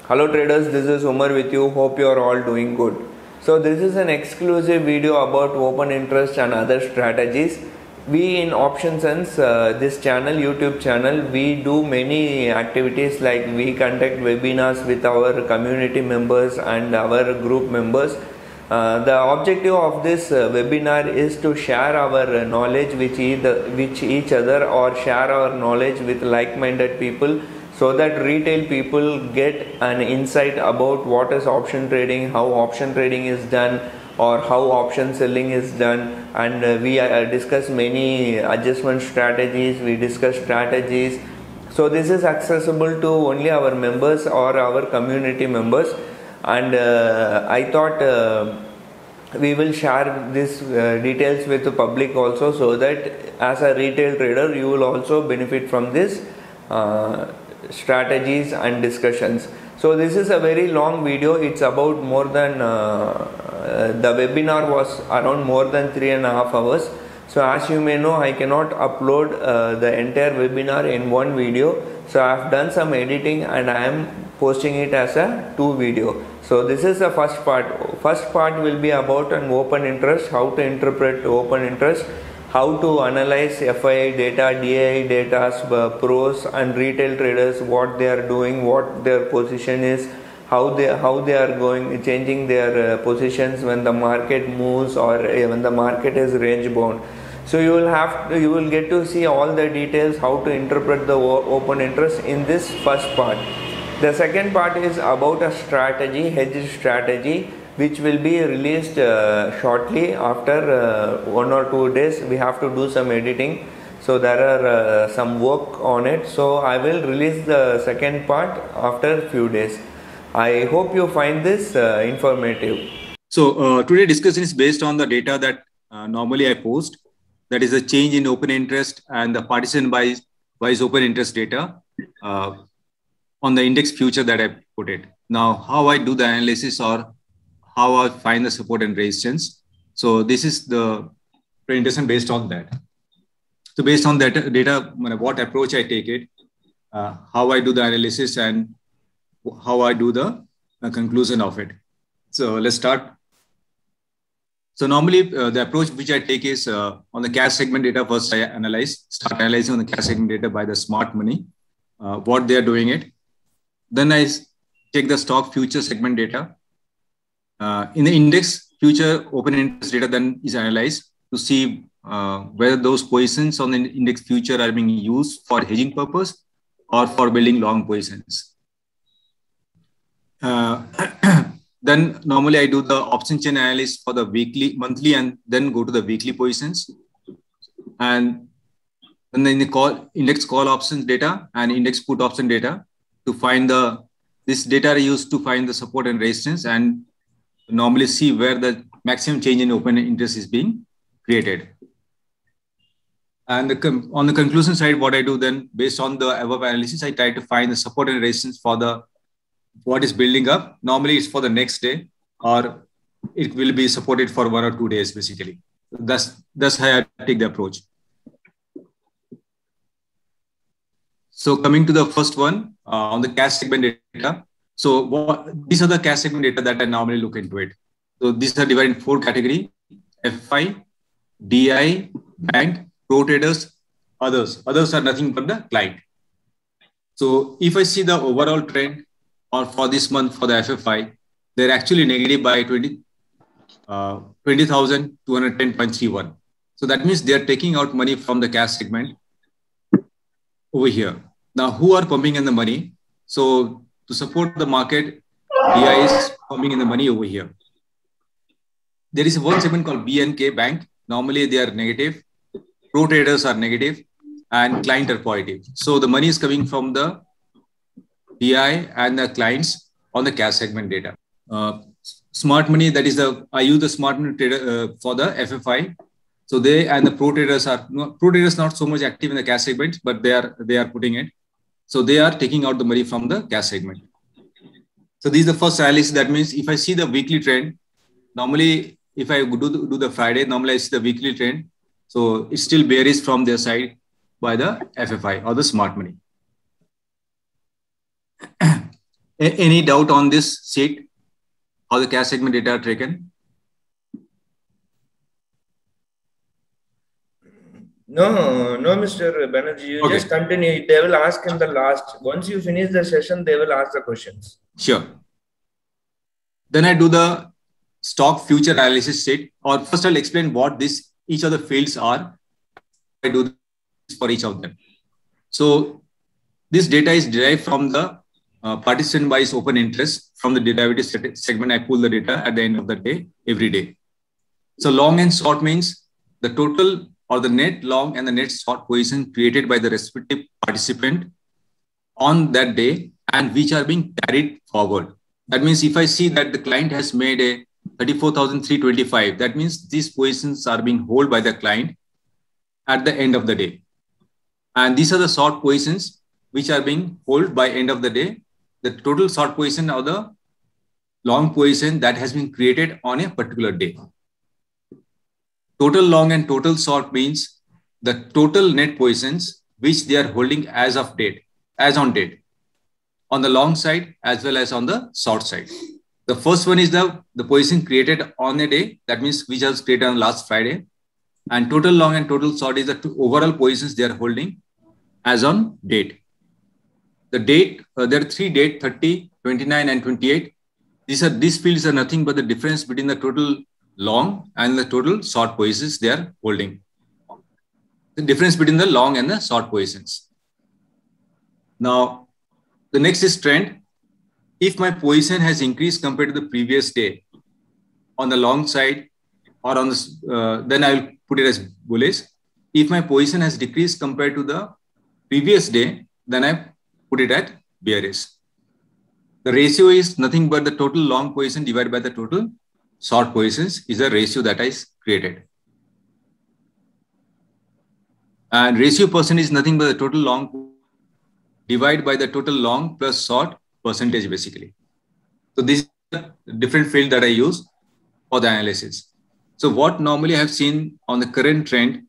Hello traders, this is Umar with you. Hope you are all doing good. So this is an exclusive video about open interest and other strategies. We in Option Sense, this channel, YouTube channel, we do many activities like we conduct webinars with our community members and our group members. The objective of this webinar is to share our knowledge with each other or share our knowledge with like-minded people, so that retail people get an insight about what is option trading, how option trading is done, or how option selling is done. And we discuss many adjustment strategies, we discuss strategies. So this is accessible to only our members or our community members. And I thought we will share these details with the public also, so that as a retail trader you will also benefit from this strategies and discussions. So this is a very long video. It's about more than the webinar was around more than 3.5 hours. So as you may know, I cannot upload the entire webinar in one video. So I have done some editing and I am posting it as a 2 video. So this is the first part. First part will be about an open interest, how to interpret open interest, how to analyze FII data, DAI data, pros and retail traders, what they are doing, what their position is, how they are going changing their positions when the market moves or when the market is range bound. So you will get to see all the details how to interpret the open interest in this first part. The second part is about a strategy, hedge strategy, which will be released shortly after 1 or 2 days. We have to do some editing, so there are some work on it. So I will release the second part after few days. I hope you find this informative. So today discussion is based on the data that normally I post. That is the change in open interest and the partition wise open interest data on the index future that I put it. Now, how I do the analysis or how I find the support and resistance. So this is the presentation based on that. So based on that data, what approach I take it, how I do the analysis and how I do the conclusion of it. So let's start. So normally the approach which I take is on the cash segment data. First I start analyzing on the cash segment data by the smart money, what they are doing it. Then I take the stock future segment data. In the index future open interest data then is analyzed to see whether those positions on the index future are being used for hedging purpose or for building long positions. Then normally I do the option chain analysis for the monthly, and then go to the weekly positions. And then in the index call options data and index put option data to find this data are used to find the support and resistance and normally see where the maximum change in open interest is being created. And on the conclusion side, what I do then, based on the above analysis, I try to find the support and resistance for what is building up. Normally it's for the next day, or it will be supported for 1 or 2 days, basically. That's how I take the approach. So coming to the first one, on the cash segment data. So these are the cash segment data that I normally look into it. So these are divided in 4 categories: FI, DI, bank, pro traders, others. Others are nothing but the client. So if I see the overall trend or for this month for the FFI, they're actually negative by 20,210.31. So that means they're taking out money from the cash segment over here. Now, who are pumping in the money? So to support the market, DI is pumping in the money over here. There is one segment called BNK Bank. Normally they are negative. Pro traders are negative and client are positive. So the money is coming from the DI and the clients on the cash segment data. Smart money, that is I use the smart money trader for the FFI. So they and the pro traders not so much active in the cash segment, but they are putting it. So they are taking out the money from the cash segment. So this is the first analysis. That means if I see the weekly trend, normally if I do the Friday, normally I see the weekly trend. So it still bearish from their side by the FFI or the smart money. Any doubt on this sheet? How the cash segment data are taken? No, Mr. Banerjee, you just continue. They will ask in the last. Once you finish the session, they will ask the questions. Sure. Then I do the stock future analysis sheet, or first I'll explain what each of the fields are. I do this for each of them. So this data is derived from the participant-wise open interest. From the derivative segment, I pull the data at the end of the day, every day. So long and short means the total or the net long and the net short position created by the respective participant on that day and which are being carried forward. That means if I see that the client has made a 34,325, that means these positions are being held by the client at the end of the day. And these are the short positions which are being held by end of the day. The total short position or the long position that has been created on a particular day. Total long and total short means the total net positions which they are holding as on date, on the long side as well as on the short side. The first one is the position created on a day, that means which was created on last Friday. And total long and total short is the overall positions they are holding as on date. The date, there are 3 dates, 30, 29 and 28. These fields are nothing but the difference between the total long and the total short positions they are holding. The difference between the long and the short positions. Now, the next is trend. If my position has increased compared to the previous day on the long side or on the, then I'll put it as bullish. If my position has decreased compared to the previous day, then I put it at bearish. The ratio is nothing but the total long position divided by the total short positions is the ratio that is created. And ratio percent is nothing but the total long divided by the total long plus short percentage basically. So this is a different field that I use for the analysis. So what normally I have seen on the current trend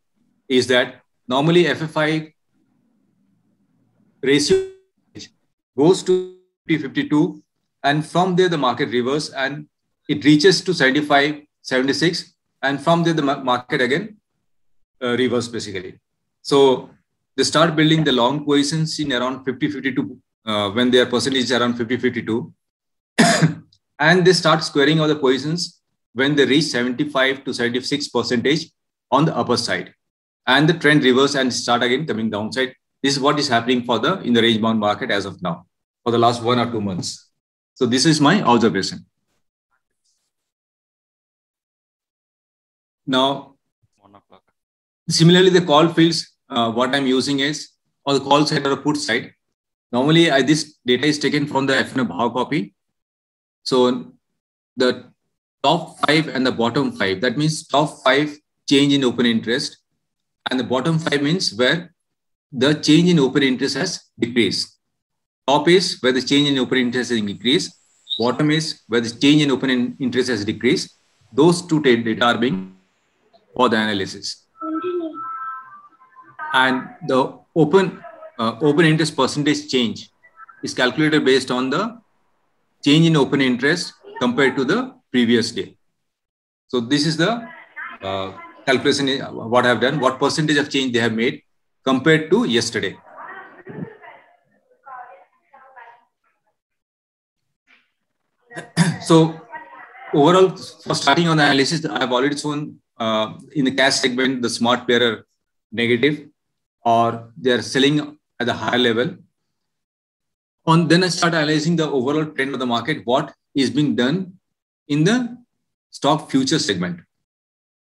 is that normally FFI ratio goes to 52 and from there the market reverse and it reaches to 75, 76 and from there the market again reverse basically. So they start building the long positions in around 50, 52 when their percentage is around 50, 52 and they start squaring all the positions when they reach 75 to 76% on the upper side and the trend reverse and start again coming downside. This is what is happening in the range bound market as of now for the last 1 or 2 months. So this is my observation. Now, similarly, the call fields, what I'm using is on the call side or the put side. Normally, this data is taken from the FNO Bhav copy. So the top 5 and the bottom 5, that means top 5 change in open interest and the bottom 5 means where the change in open interest has decreased. Top is where the change in open interest has increased. Bottom is where the change in open interest has decreased. Those two data are being for the analysis. And the open interest percentage change is calculated based on the change in open interest compared to the previous day. So this is the calculation, what I have done, what percentage of change they have made compared to yesterday. So overall, for starting on the analysis, I have already shown in the cash segment, the smart pair are negative or they are selling at the higher level. Then I start analyzing the overall trend of the market, what is being done in the stock future segment.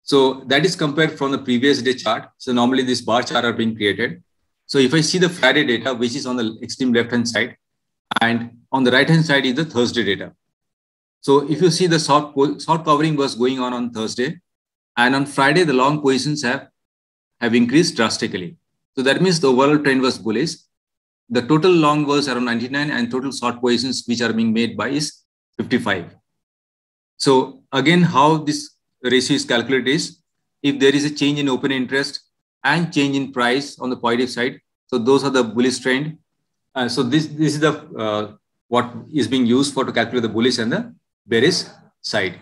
So that is compared from the previous day chart. So normally this bar chart are being created. So if I see the Friday data, which is on the extreme left-hand side, and on the right-hand side is the Thursday data. So if you see the short covering was going on Thursday, and on Friday, the long positions have increased drastically. So that means the overall trend was bullish. The total long was around 99 and total short positions which are being made by is 55. So again, how this ratio is calculated is if there is a change in open interest and change in price on the positive side. So those are the bullish trend. So this is the what is being used to calculate the bullish and the bearish side.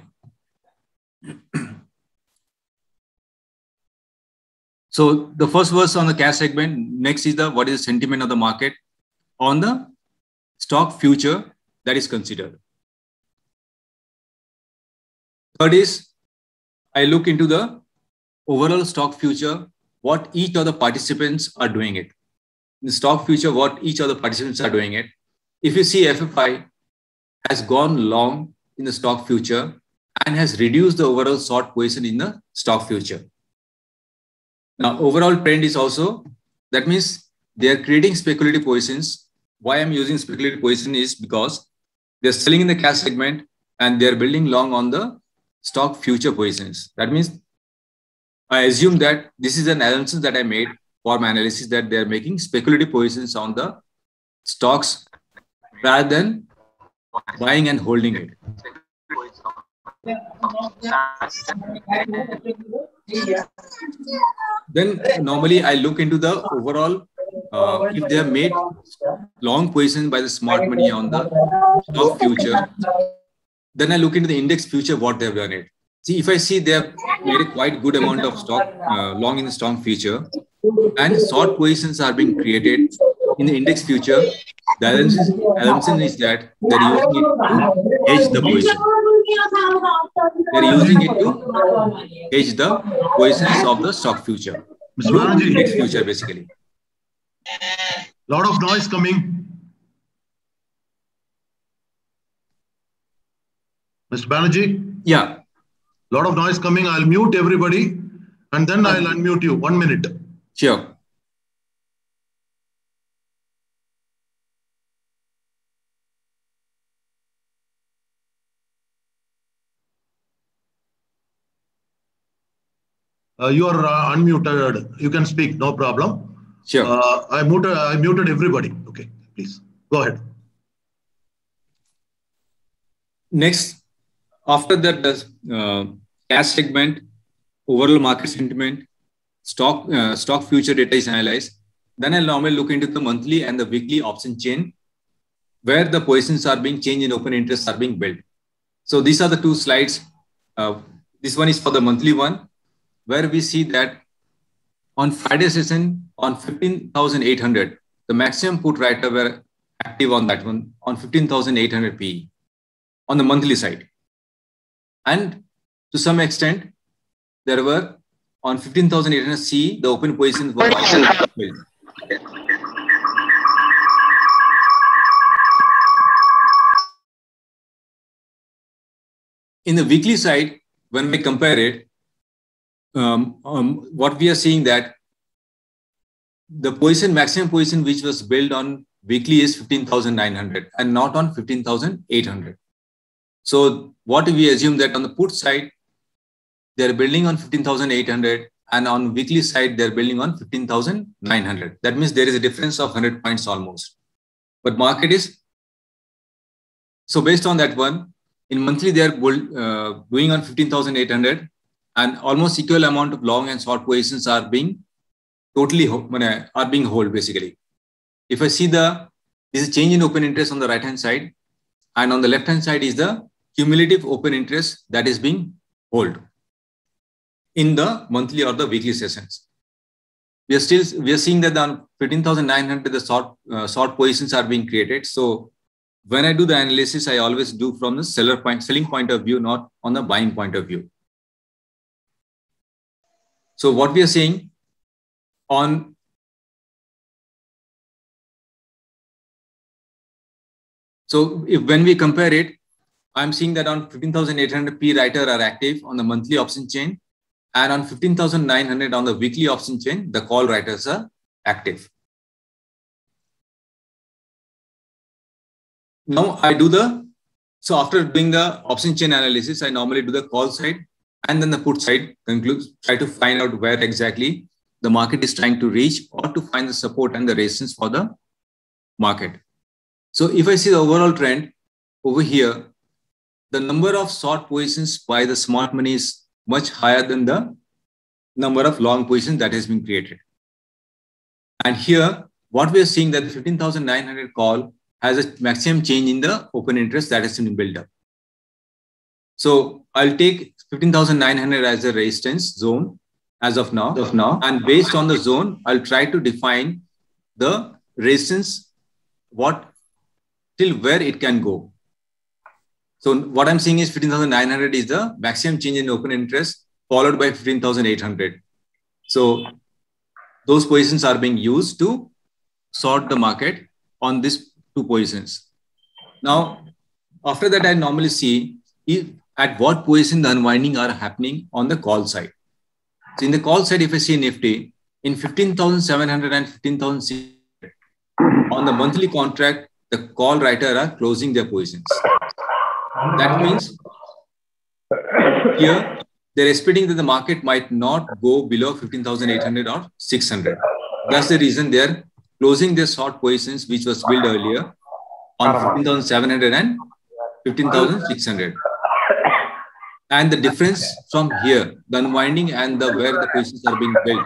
So the first was on the cash segment. Next is what is the sentiment of the market on the stock future that is considered. Third is I look into the overall stock future, what each of the participants are doing it. In the stock future, what each of the participants are doing it. If you see FFI has gone long in the stock future and has reduced the overall short position in the stock future. Now, overall trend is also, that means they are creating speculative positions. Why I'm using speculative position is because they're selling in the cash segment and they're building long on the stock future positions. That means I assume that this is an assumption that I made for my analysis that they're making speculative positions on the stocks rather than buying and holding it. Then normally I look into the overall, if they have made long positions by the smart money on the stock future, then I look into the index future, what they've done it. See, if I see they have made a quite good amount of stock long in the stock future and short positions are being created in the index future, the assumption is that they're using it to hedge the position. They're using it to hedge the positions of the stock future. Mr. Banerjee, index future basically. Lot of noise coming. Mr. Banerjee? Yeah. Lot of noise coming. I'll mute everybody and then I'll unmute you. 1 minute. Sure. You are unmuted. You can speak, no problem. Sure. I muted everybody. Okay, please go ahead. Next, after that, the cash segment, overall market sentiment, stock future data is analyzed. Then I'll normally look into the monthly and the weekly option chain, where the positions are being changed in open interest are being built. So these are the two slides. This one is for the monthly one, where we see that on Friday session on 15,800, the maximum put writer were active on that one on 15,800 PE on the monthly side. And to some extent, there were on 15,800 CE, the open positions were also built. In the weekly side, when we compare it, what we are seeing that the maximum position which was built on weekly is 15,900 and not on 15,800. So what we assume that on the put side, they're building on 15,800 and on weekly side, they're building on 15,900. That means there is a difference of 100 points almost. But market is, so based on that one, in monthly, they're doing on 15,800 and almost equal amount of long and short positions are being totally held basically. If I see this is a change in open interest on the right hand side, and on the left hand side is the cumulative open interest that is being held in the monthly or the weekly sessions. We are seeing that on 15,900 the short positions are being created. So when I do the analysis, I always do from the selling point of view, not on the buying point of view. So what we are seeing on when we compare it, I'm seeing that on 15,800 P writer are active on the monthly option chain, and on 15,900 on the weekly option chain, the call writers are active. Now so after doing the option chain analysis, I normally do the call side and then the put side, try to find out where exactly the market is trying to reach or to find the support and the resistance for the market. So if I see the overall trend over here, the number of short positions by the smart money is much higher than the number of long positions that has been created. And here, what we are seeing that the 15,900 call has a maximum change in the open interest that has been built up. So I'll take 15,900 as a resistance zone as of now. And based on the zone, I'll try to define the resistance, till where it can go. So what I'm seeing is 15,900 is the maximum change in open interest, followed by 15,800. So those positions are being used to sort the market on these two positions. Now, after that, I normally see at what position the unwinding are happening on the call side. So in the call side, if I see Nifty in 15,700 and 15,600 on the monthly contract, the call writer are closing their positions. That means here they're expecting that the market might not go below 15,800 or 600. That's the reason they're closing their short positions, which was built earlier on 15,700 and 15,600. And the difference from here, the unwinding and where the positions are being built,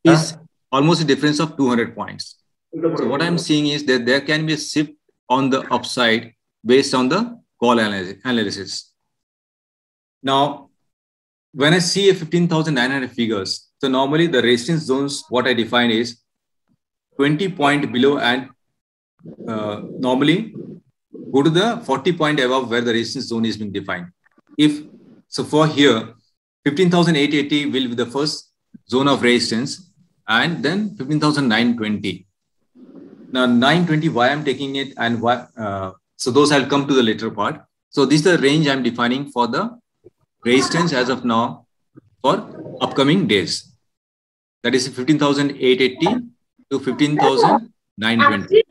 is almost a difference of 200 points. So what I'm seeing is that there can be a shift on the upside based on the call analysis. Now, when I see a 15,900 figures, so normally the resistance zones, what I define is 20 point below and normally go to the 40 point above where the resistance zone is being defined. So for here, 15,880 will be the first zone of resistance, and then 15,920. Now 920, why I'm taking it and why, so those I'll come to the later part. So this is the range I'm defining for the resistance as of now for upcoming days. That is 15,880 to 15,920.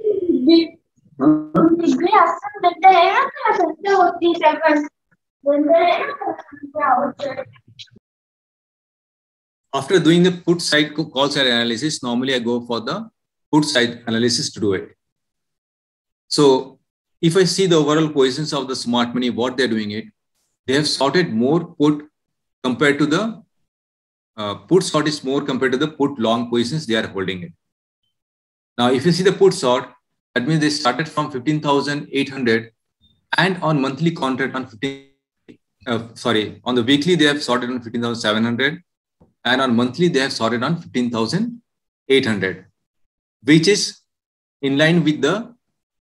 After doing the put side call side analysis, normally I go for the put side analysis to do it. So if I see the overall positions of the smart money, what they're doing it, they have sorted more put compared to the put sort is more compared to the put long positions they are holding it. Now, if you see the put sort, that means they started from 15,800 and on monthly contract on on the weekly, they have sorted on 15,700 and on monthly, they have sorted on 15,800, which is in line with the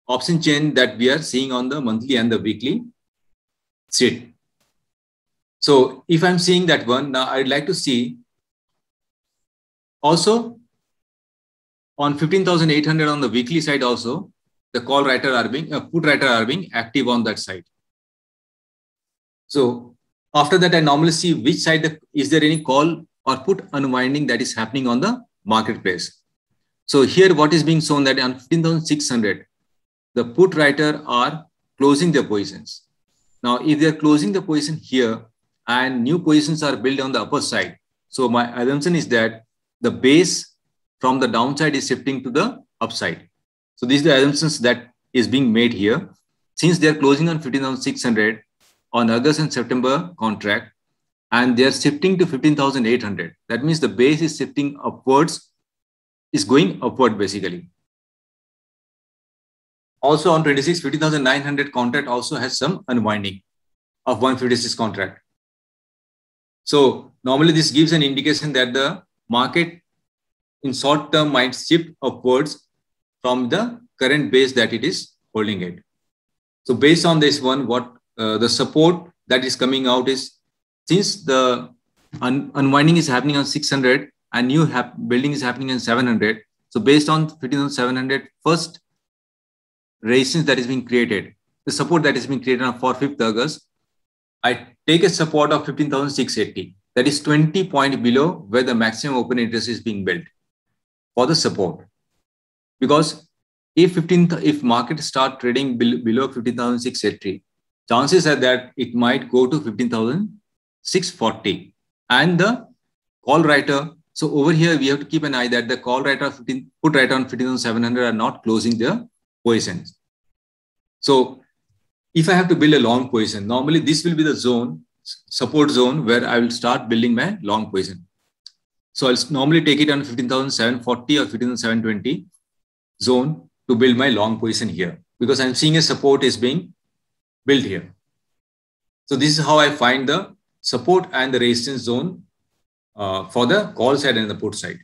option chain that we are seeing on the monthly and the weekly sheet. So if I'm seeing that one, now I'd like to see also on 15,800 on the weekly side also, the call writer are being, put writer are being active on that side. So after that, I normally see which side, is there any call or put unwinding that is happening on the marketplace. So here what is being shown that on 15,600, the put writer are closing their positions. Now, if they're closing the position here and new positions are built on the upper side, so my assumption is that the base from the downside is shifting to the upside. So these are the assumptions that is being made here. Since they're closing on 15,600 on August and September contract, and they're shifting to 15,800, that means the base is shifting upwards, is going upward basically. Also on 26, 15,900 contract also has some unwinding of 156 contract. So normally this gives an indication that the market in short term might shift upwards from the current base that it is holding it. So based on this one, what the support that is coming out is, since the unwinding is happening on 600 and new building is happening on 700. So based on 15,700 first resistance that is being created, the support that is being created on 5th August, I take a support of 15,680. That is 20 points below where the maximum open interest is being built for the support. Because if market start trading below 15,680, chances are that it might go to 15,640. And the call writer, so over here we have to keep an eye that the call writer put writer on 15,700 are not closing their positions. So if I have to build a long position, normally this will be the zone, support zone, where I will start building my long position. So I'll normally take it on 15,740 or 15,720 zone to build my long position here, because I'm seeing a support is being built here. So this is how I find the support and the resistance zone for the call side and the put side.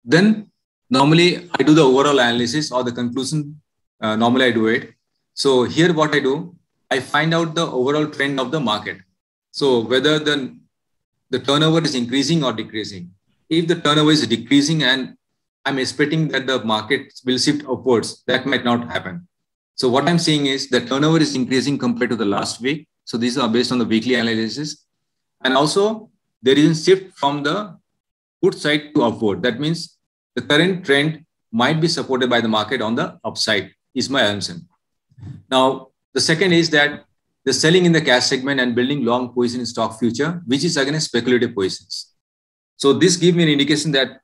Then normally I do the overall analysis or the conclusion. Normally I do it. So here what I do, I find out the overall trend of the market. So whether the turnover is increasing or decreasing. If the turnover is decreasing and I'm expecting that the market will shift upwards, that might not happen. So what I'm seeing is the turnover is increasing compared to the last week. So these are based on the weekly analysis. And also there is a shift from the put side to upward. That means the current trend might be supported by the market on the upside, is my assumption. Now, the second is that the selling in the cash segment and building long position in stock future, which is again a speculative positions. So this gives me an indication that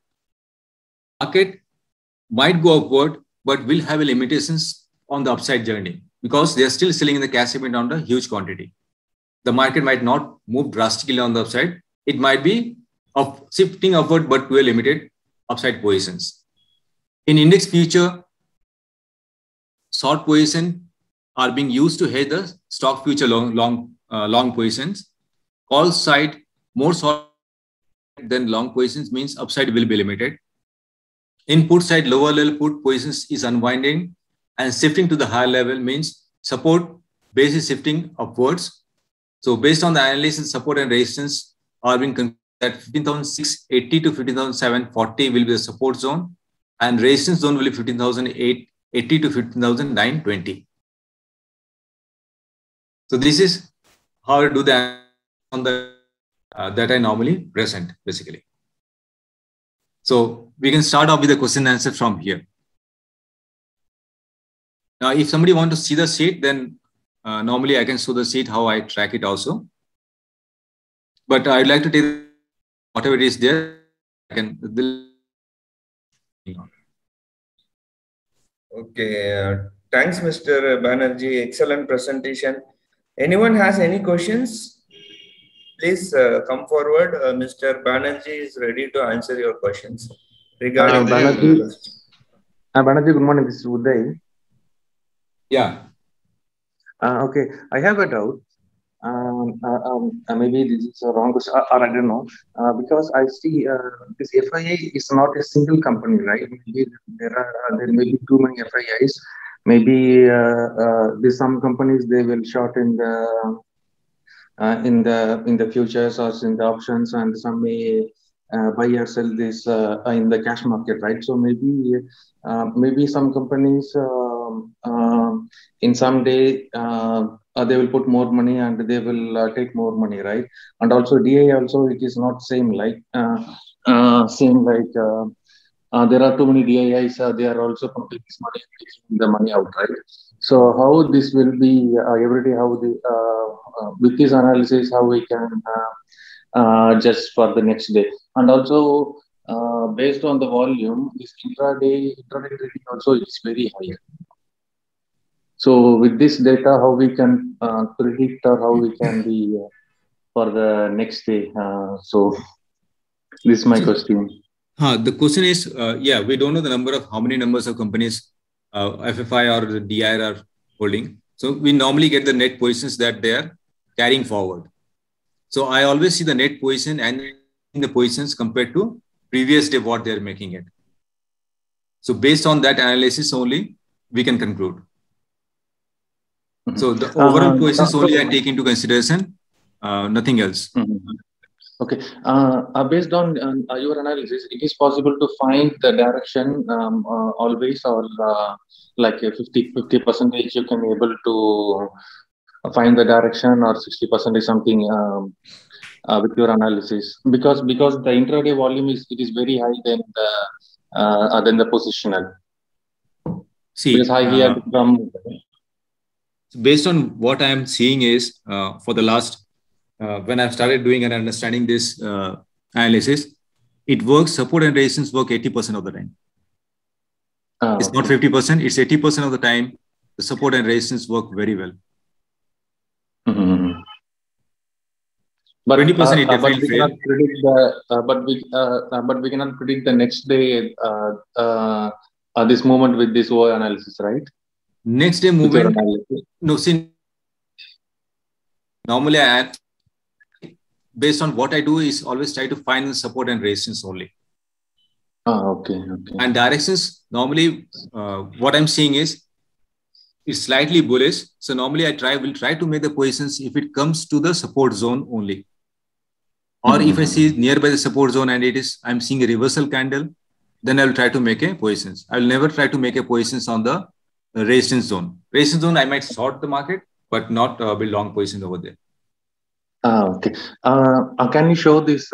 market might go upward, but will have limitations on the upside journey because they are still selling in the cash segment on the huge quantity. The market might not move drastically on the upside. It might be shifting upward, but to a limited upside positions. In index future, short position are being used to hedge the stock future long positions. Call side, more short than long positions means upside will be limited. In put side, lower level put positions is unwinding and shifting to the higher level means support base is shifting upwards. So based on the analysis, support and resistance are being concluded that 15,680 to 15,740 will be the support zone and resistance zone will be 15,880 to 15,920. So this is how I do that on the that I normally present basically. So we can start off with the question and answer from here. Now, if somebody wants to see the sheet, then normally I can show the sheet how I track it also. But I'd like to take whatever it is there. Okay, thanks, Mr. Banerjee. Excellent presentation. Anyone has any questions? Please come forward. Mr. Banerjee is ready to answer your questions regarding Banerjee, good morning. This is Uday. Yeah. Okay, I have a doubt. Maybe this is a wrong question, or I don't know, because I see this FIA is not a single company, right? Maybe there may be too many FIIs. Maybe there's some companies they will short in the futures or in the options, and some may buy or sell this in the cash market, right? So maybe some companies in some day they will put more money and they will take more money, right? And also DI also it is not same like there are too many DIIs. They are also pumping this money and taking the money out, right? So how this will be every day? How with this analysis, how we can just for the next day, and also based on the volume, this intraday trading also is very high. So with this data, how we can predict or how we can be for the next day? So this is my question. The question is, yeah, we don't know the number of how many numbers of companies FFI or the DIR are holding. So we normally get the net positions that they are carrying forward. So I always see the net position and the positions compared to previous day what they are making it. So based on that analysis only, we can conclude. So the overall positions only I take into consideration, nothing else. Okay. Based on your analysis, it is possible to find the direction always, or like a 50% you can able to find the direction, or 60% is something with your analysis, because the intraday volume is very high than the positional. See, because high here from. Based on what I am seeing is for the last when I've started doing and understanding this analysis, it works. Support and resistance work 80% of the time. It's not 50%. It's 80% of the time. The support and resistance work very well. But 20% it definitely fails. But we cannot predict the next day this movement with this OI analysis, right? Next day movement. No, see, normally based on what I do is always try to find the support and resistance only. Okay. And directions, normally what I'm seeing is it's slightly bullish. So normally will try to make the positions if it comes to the support zone only. Or if I see nearby the support zone and I'm seeing a reversal candle, then I will try to make a positions. I will never try to make a positions on the resistance zone. Resistance zone, I might short the market, but not build long positions over there. Okay. Can you show this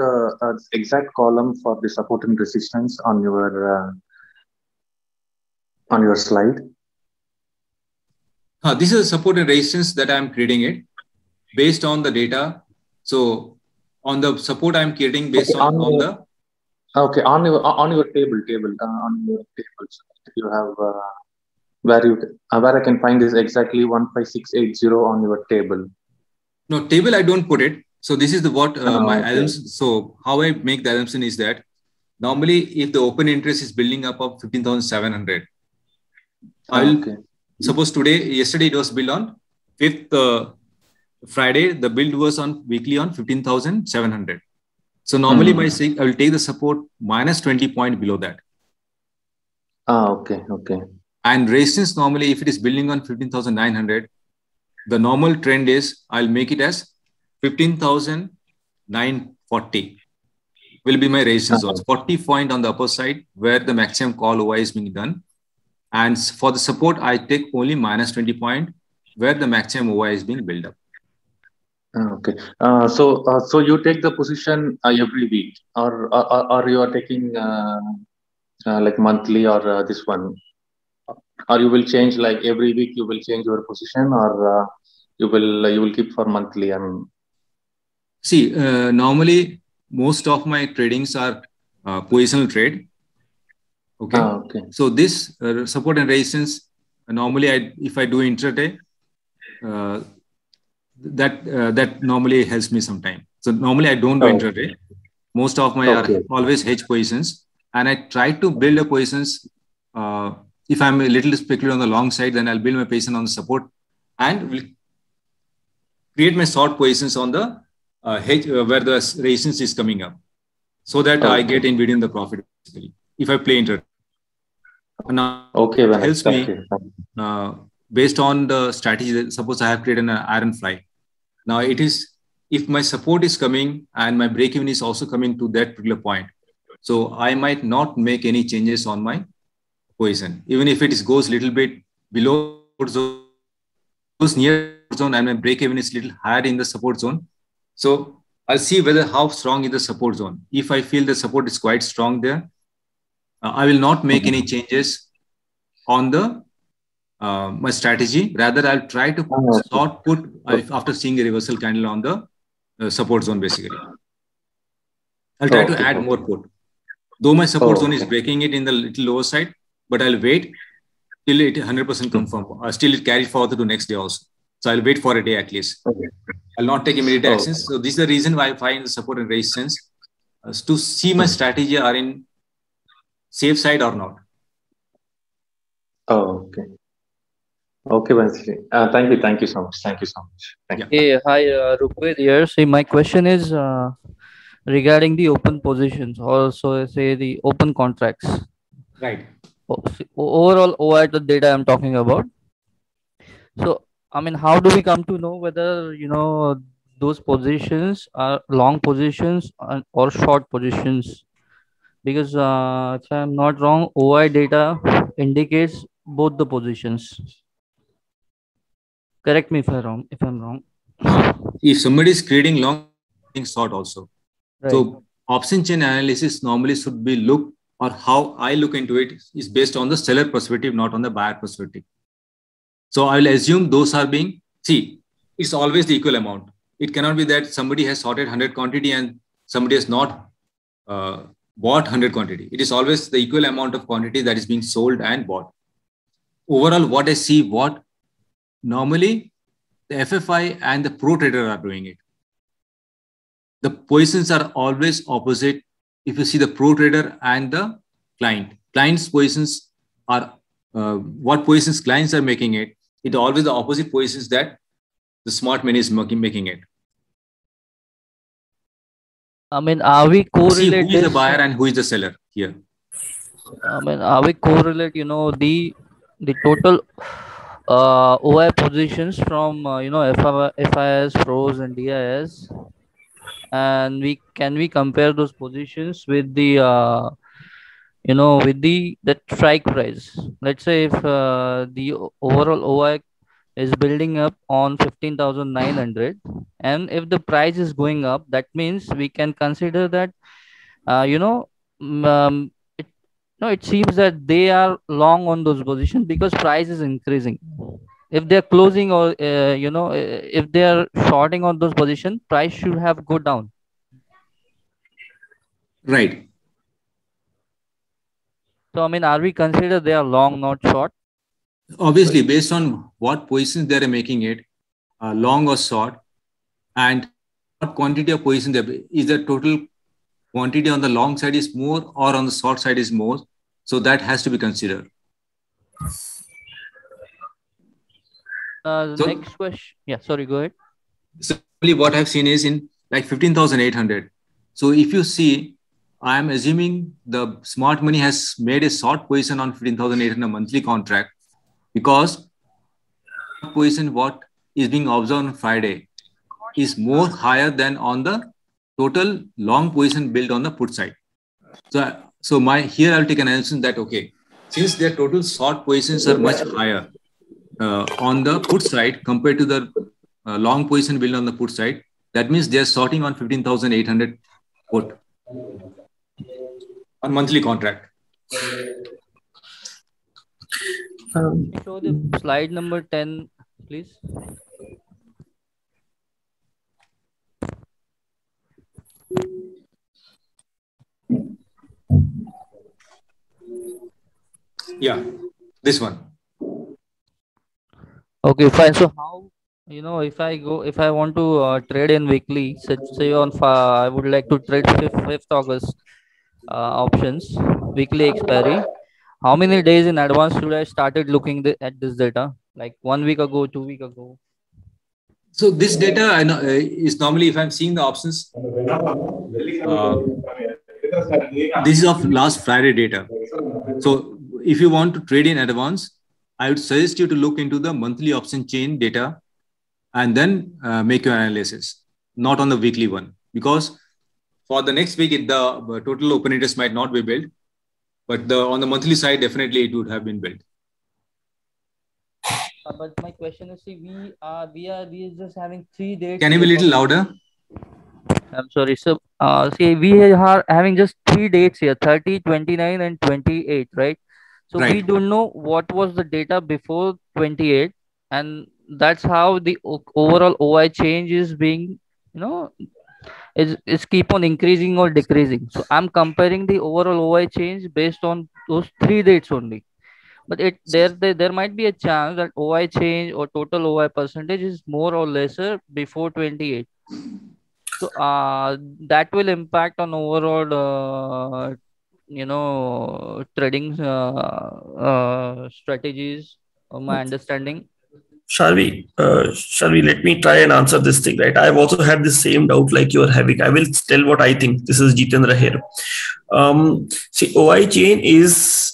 exact column for the support and resistance on your slide? This is a support and resistance that I'm creating it based on the data. So on the support I'm creating based on your table on your tables you have where I can find this exactly 15680 on your table. No, table I don't put it. So this is my assumption. So how I make the assumption is that normally if the open interest is building up of 15,700, suppose yesterday it was built on 5th Friday, the build was on weekly on 15,700. So normally by saying I will take the support minus 20 point below that. Okay. And resistance normally if it is building on 15,900, the normal trend is I'll make it as 15,940 will be my resistance zone. 40 point on the upper side where the maximum call OI is being done. And for the support, I take only minus 20 point where the maximum OI is being built up. Okay. So you take the position every week or you are taking like monthly or this one? Or you will change like every week you will change your position or you will keep for monthly? See, normally most of my tradings are positional trade. Okay. So this support and resistance, normally if I do intraday, that normally helps me sometime. So normally I don't do intraday. Most of my are always hedge positions, and I try to build a positions. If I'm a little speculative on the long side, then I'll build my position on the support and will create my short positions on the hedge where the resistance is coming up, so that I get in between the profit. If I play intraday, now it helps me based on the strategy. Suppose I have created an iron fly. Now it is if my support is coming and my break even is also coming to that particular point, so I might not make any changes on my position, even if it goes little bit below zone, goes near zone, and my break even is little higher in the support zone. So I'll see how strong is the support zone. If I feel the support is quite strong there, I will not make any changes on the my strategy. Rather, I'll try to short put after seeing a reversal candle on the support zone. Basically, I'll try to add more put. Though my support zone is breaking it in the little lower side, but I'll wait till it 100% confirm. Still, it carries forward to next day also. So I'll wait for a day at least. I'll not take immediate actions. So this is the reason why I find the support and resistance to see my strategy are in safe side or not. Okay, Vansi. Thank you so much. Thank you. Hey, hi, Rupert here. See, my question is regarding the open positions, also say the open contracts. Right. Overall OI the data I'm talking about. So, I mean, how do we come to know whether, those positions are long positions or short positions? Because if I'm not wrong, OI data indicates both the positions. Correct me if I'm wrong. If somebody is trading long, short also. Right. So option chain analysis normally should be looked, or how I look into it is based on the seller perspective, not on the buyer perspective. So I will assume those are it's always the equal amount. It cannot be that somebody has sorted 100 quantity and somebody has not bought 100 quantity. It is always the equal amount of quantity that is being sold and bought. Overall, what I see, what normally the FFI and the pro trader are doing it. The positions are always opposite. If you see the pro trader and the client's positions are what positions clients are making it, it always the opposite positions that the smart money is making it. I mean, are we See correlate who is the this? buyer and who is the seller here. I mean, are we correlate, you know, the total OI positions from FIS, pros, and DIS, and can we compare those positions with the with the strike price? Let's say if the overall OI is building up on 15,900, and if the price is going up, that means we can consider that you know it no, it seems that they are long on those positions because price is increasing. If they're closing or if they are shorting on those positions, price should have go down. Right. So I mean, are we consider they are long, not short? Obviously, based on what positions they are making it, long or short, and what quantity of position is the total quantity on the long side is more or on the short side is more. So that has to be considered. Next question. Yeah, sorry, go ahead. So what I've seen is in like 15,800. So if you see, I am assuming the smart money has made a short position on 15,800 monthly contract because position what is being observed on Friday is more higher than on the total long position built on the put side. So here I'll take an analysis that, okay, since their total short positions are much higher on the put side compared to the long position built on the put side, that means they're sorting on 15,800 put on monthly contract. Show the slide number 10, please. Yeah, this one. Okay, fine. So how, if I want to trade in weekly, say on I would like to trade 5th August options, weekly expiry. How many days in advance should I started looking at this data? Like 1 week ago, 2 weeks ago? So this data I know is normally, if I'm seeing the options, this is of last Friday data. So if you want to trade in advance, I would suggest you to look into the monthly option chain data and then make your analysis, not on the weekly one, because for the next week, the total open interest might not be built, but on the monthly side, definitely it would have been built. But my question is, see, we are just having 3 days. Can you be a little louder? I'm sorry. So, see, we are having just 3 dates here, 30, 29, and 28, right? So right. We don't know what was the data before 28, and that's how the overall OI change is being, is keep on increasing or decreasing. So I'm comparing the overall OI change based on those 3 dates only. But there might be a chance that OI change or total OI percentage is more or lesser before 28. So that will impact on overall trading strategies, my understanding. Sharvi, let me try and answer this thing, right? I've also had the same doubt like you're having. I will tell what I think. This is Jitendra here. See, OI chain is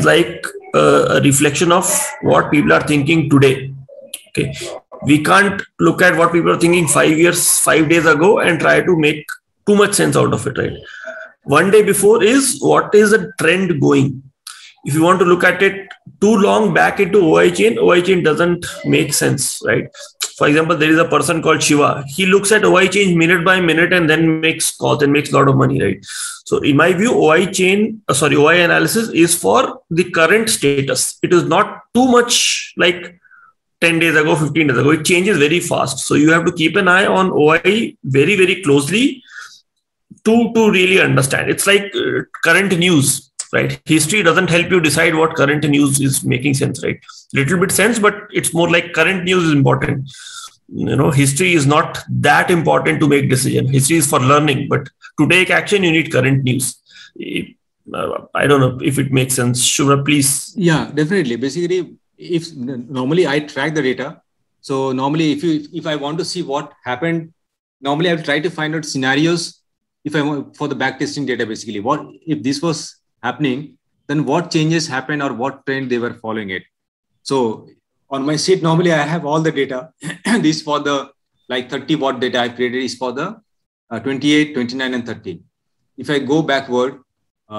like a reflection of what people are thinking today. Okay, we can't look at what people are thinking 5 days ago and try to make too much sense out of it, right? One day before is what is the trend going. If you want to look at it too long back into OI chain doesn't make sense, right? For example, there is a person called Shiva. He looks at OI chain minute by minute and then makes calls and makes a lot of money, right? So in my view, OI analysis is for the current status. It is not too much like 10 days ago, 15 days ago. It changes very fast. So you have to keep an eye on OI very, very closely to really understand. It's like current news, right? History doesn't help you decide what current news is making sense, right? Little bit sense, but it's more like current news is important. History is not that important to make decision. History is for learning, but to take action, you need current news. I don't know if it makes sense. Shubhra, please. Yeah, definitely. Basically, if normally I track the data. So normally if I want to see what happened, normally I will try to find out scenarios if I want for the backtesting data, basically. What if this was happening, then what changes happened or what trend they were following it. So on my sheet, normally I have all the data. This for the like 30 watt data I've created is for the 28, 29, and 30. If I go backward,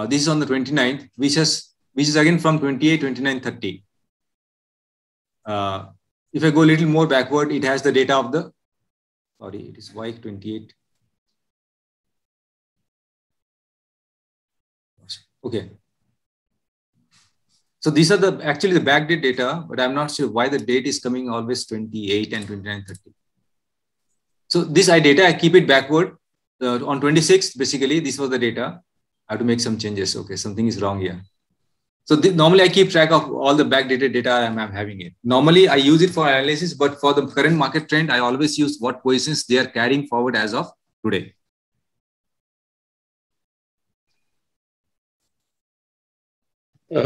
this is on the 29th, which is again from 28, 29, 30. If I go a little more backward, it has the data of the, sorry, it is Y28. Okay. So these are actually the backdate data, but I'm not sure why the date is coming always 28 and 29, 30. So this data, I keep it backward. On 26th, basically, this was the data. I have to make some changes. Okay, something is wrong here. So normally I keep track of all the backdated data I'm having it. Normally I use it for analysis, but for the current market trend, I always use what positions they are carrying forward as of today.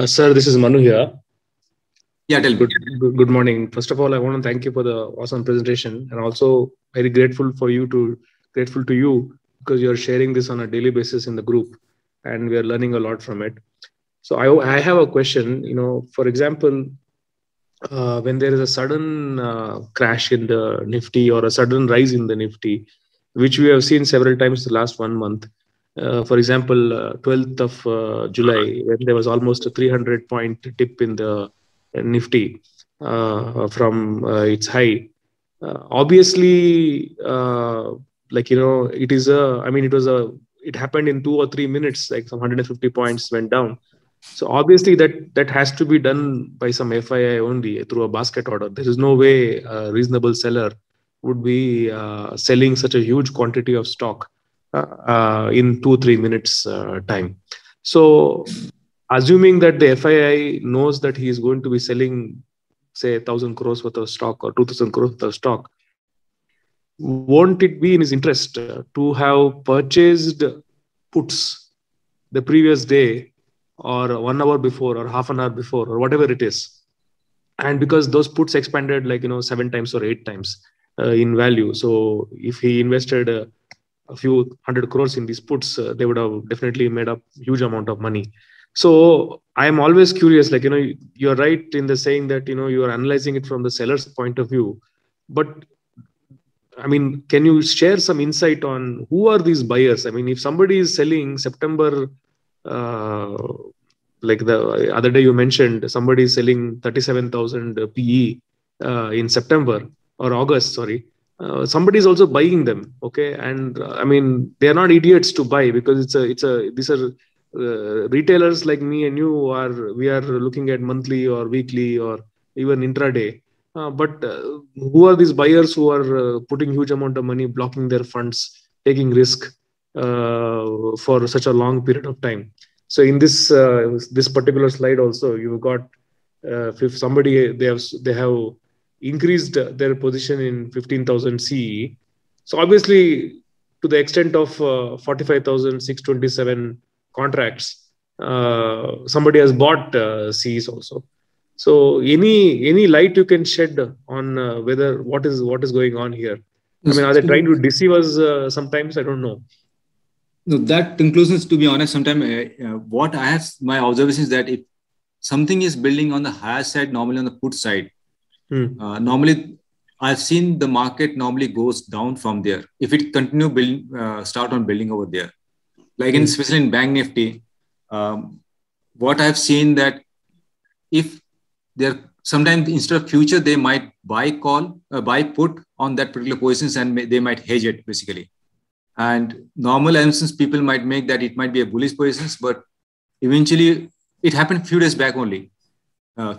Sir, this is Manu here. Yeah, tell me. Good morning. First of all, I want to thank you for the awesome presentation, and also very grateful to you because you're sharing this on a daily basis in the group, and we are learning a lot from it. So I have a question. For example, when there is a sudden crash in the Nifty or a sudden rise in the Nifty, which we have seen several times the last 1 month. For example, 12th of July, when there was almost a 300-point dip in the Nifty from its high. Obviously, it happened in 2 or 3 minutes, like some 150 points went down. So obviously that has to be done by some FII only through a basket order. There is no way a reasonable seller would be selling such a huge quantity of stock in 2-3 minutes time. So assuming that the FII knows that he is going to be selling, say, 1,000 crores worth of stock or 2,000 crores worth of stock, won't it be in his interest to have purchased puts the previous day or 1 hour before or half an hour before or whatever it is? And because those puts expanded 7 times or 8 times in value. So if he invested a few 100 crores in these puts, they would have definitely made up huge amount of money. So I am always curious, you're right in the saying that, you are analyzing it from the seller's point of view. But I mean, can you share some insight on who are these buyers? I mean, if somebody is selling September, like the other day you mentioned, somebody is selling 37,000 PE in September or August, sorry. Somebody is also buying them, okay? And I mean, they are not idiots to buy because these are retailers like me and you we are looking at monthly or weekly or even intraday. But who are these buyers who are putting huge amount of money, blocking their funds, taking risk for such a long period of time? So in this particular slide also, you've got if somebody they have increased their position in 15,000 CE. So obviously, to the extent of 45,627 contracts, somebody has bought CEs also. So any light you can shed on whether what is going on here? I mean, are they trying to deceive us sometimes? I don't know. No, that conclusions, to be honest, sometimes what I have, my observation is that if something is building on the higher side, normally on the put side, normally I've seen the market normally goes down from there. If it continue building, start on building over there, like especially in Bank Nifty, what I've seen that if they're sometimes instead of future, they might buy put on that particular positions and they might hedge it basically. And normal assumptions people might make that it might be a bullish positions, but eventually it happened few days back only.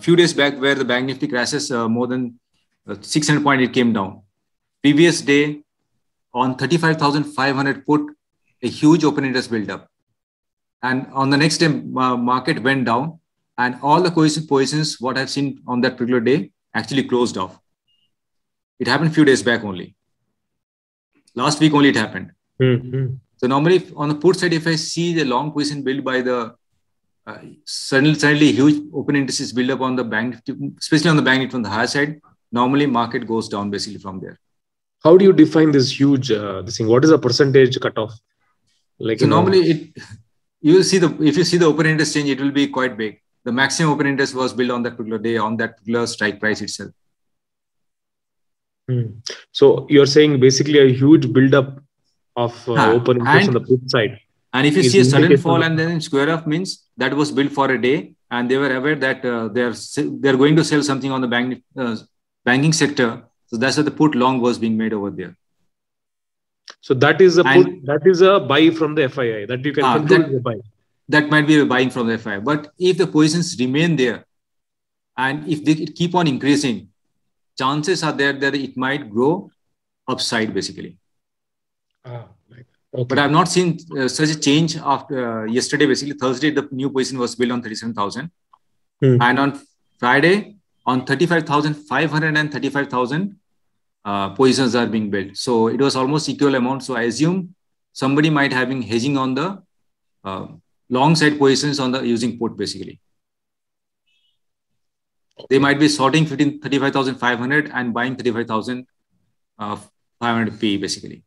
Few days back where the Bank Nifty crashes more than 600 points, it came down. Previous day on 35,500 put, a huge open interest built up. And on the next day, market went down and all the positions, what I've seen on that particular day, actually closed off. It happened few days back only. Last week only it happened. So normally on the put side, if I see the long position built by the Suddenly huge open interest is built up on the bank Nifty, especially on the bank Nifty on the higher side. Normally market goes down basically from there. How do you define this huge this thing? What is the percentage cutoff? Like, so normally you will see if you see the open interest change, it will be quite big. The maximum open interest was built on that particular day on that particular strike price itself. So you're saying basically a huge buildup of open interest on the put side. And if you see a sudden fall and then square off, means that was built for a day, and they were aware that they're going to sell something on the banking sector. So that's why the put long was being made over there. So that is a put, that is a buy from the FII that you can conclude is a buy. That might be a buying from the FII. But if the positions remain there and if they keep on increasing, chances are there that it might grow upside basically. Okay. But I've not seen such a change after yesterday. Basically, Thursday, the new position was built on 37,000. And on Friday, on 35,500 and 35,000 positions are being built. So it was almost equal amount. So I assume somebody might have been hedging on the long side positions on the using put basically. They might be sorting 35,500 and buying 35,500 P basically.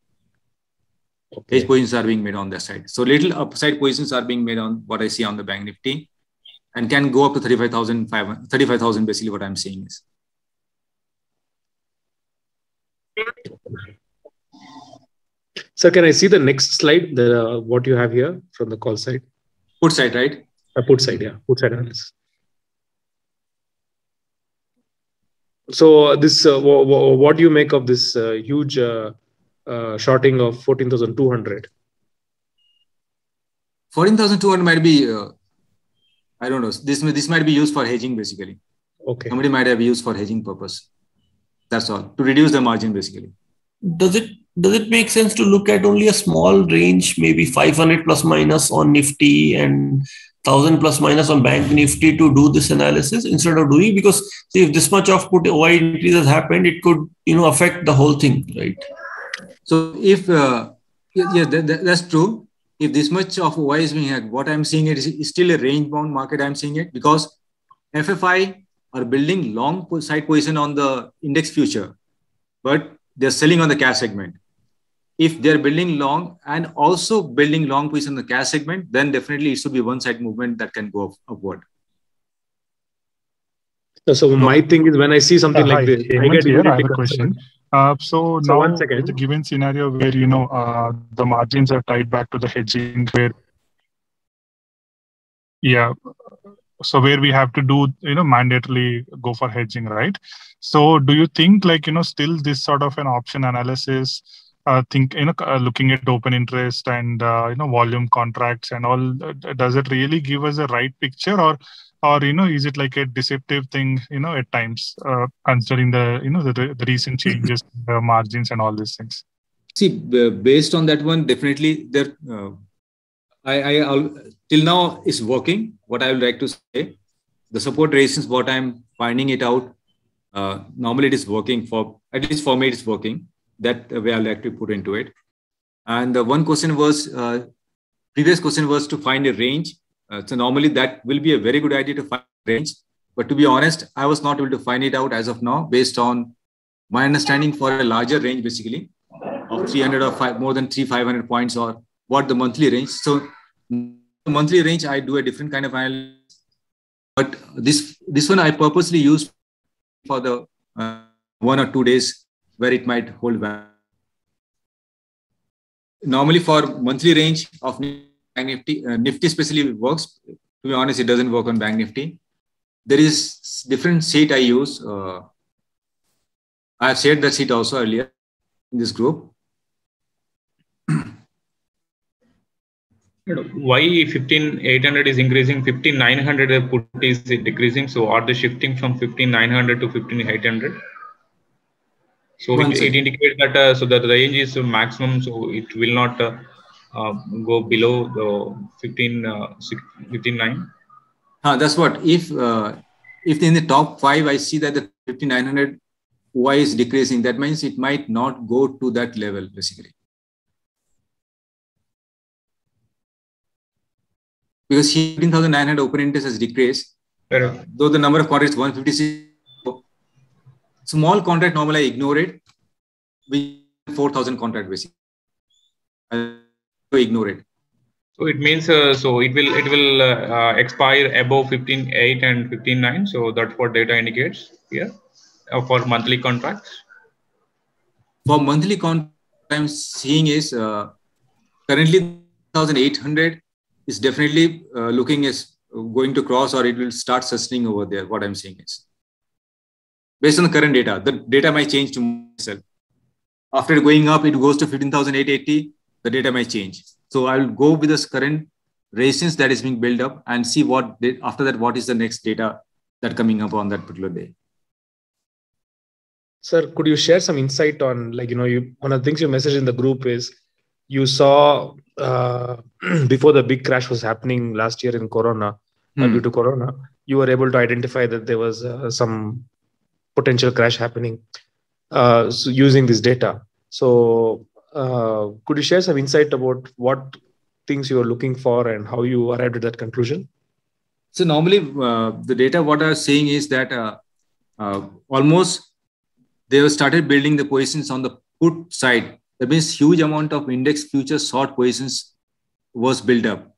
Okay. Hedge positions are being made on that side. So little upside positions are being made on what I see on the Bank Nifty and can go up to 35,000 basically what I'm seeing is. So can I see the next slide, what you have here from the call side? Put side, right? Put side, yeah. Put side analysis. So this, what do you make of this huge shorting of 14,200? 14,200 might be, I don't know. This might be used for hedging basically. Okay. Somebody might have used for hedging purpose. That's all, to reduce the margin basically. Does it make sense to look at only a small range, maybe 500 plus minus on Nifty and 1,000 plus minus on Bank Nifty to do this analysis instead of doing, because see, if this much of put OI increase has happened, it could affect the whole thing, right? So if that's true. If this much of OI is being had, what I'm seeing it is still a range bound market. I'm seeing it because FFI are building long side position on the index future, but they're selling on the cash segment. If they're building long and also building long position on the cash segment, then definitely it should be one side movement that can go upward. So my thing is when I see something like this, I have a question. So now, 1 second. the given scenario where the margins are tied back to the hedging, where so where we have to do mandatorily go for hedging, right? So do you think still this sort of an option analysis, looking at open interest and volume contracts and all, does it really give us a right picture, or is it like a deceptive thing at times, considering the recent changes, the margins and all these things? See, based on that one, definitely there. I till now is working. What I would like to say, the support resistance, what I'm finding it out, normally it is working for, at least for me, it's working. That way I like to put into it. And the one question was, previous question was to find a range. So normally that will be a very good idea to find a range. But to be honest, I was not able to find it out as of now, based on my understanding for a larger range, basically, of 300 or more than 500 points, or what the monthly range. So the monthly range, I do a different kind of analysis. But this one I purposely use for the 1 or 2 days where it might hold back. Normally for monthly range of Bank Nifty, Nifty especially works. To be honest, it doesn't work on Bank Nifty. There is different sheet I use. I have shared that sheet also earlier in this group. Why 15,800 is increasing, 15,900 put is decreasing? So are they shifting from 15,900 to 15,800? So it indicates that so the range is maximum, so it will not go below the 15,900. That's what. If in the top 5 I see that the 5,900 OI is decreasing, that means it might not go to that level basically. because here 15,900 open interest has decreased. Though the number of contracts 156, small contract normally I ignore it. We 4,000 contract basically. I ignore it. So it means so it will expire above 15.8 and 15.9. So that's what data indicates here for monthly contracts. For monthly contract, I'm seeing is currently 1,800 is definitely looking as going to cross, or it will start sustaining over there. What I'm seeing is based on the current data. The data might change to myself. After going up, it goes to 15,880. The data might change. So I'll go with this current resistance that is being built up and see what after that, what is the next data that coming up on that particular day. Sir, could you share some insight on, like, one of the things you messaged in the group is you saw before the big crash was happening last year in Corona, due to Corona, you were able to identify that there was some potential crash happening so using this data. So could you share some insight about what things you were looking for and how you arrived at that conclusion? So normally the data, what I was saying is that almost they have started building the positions on the put side. That means huge amount of index futures short positions was built up.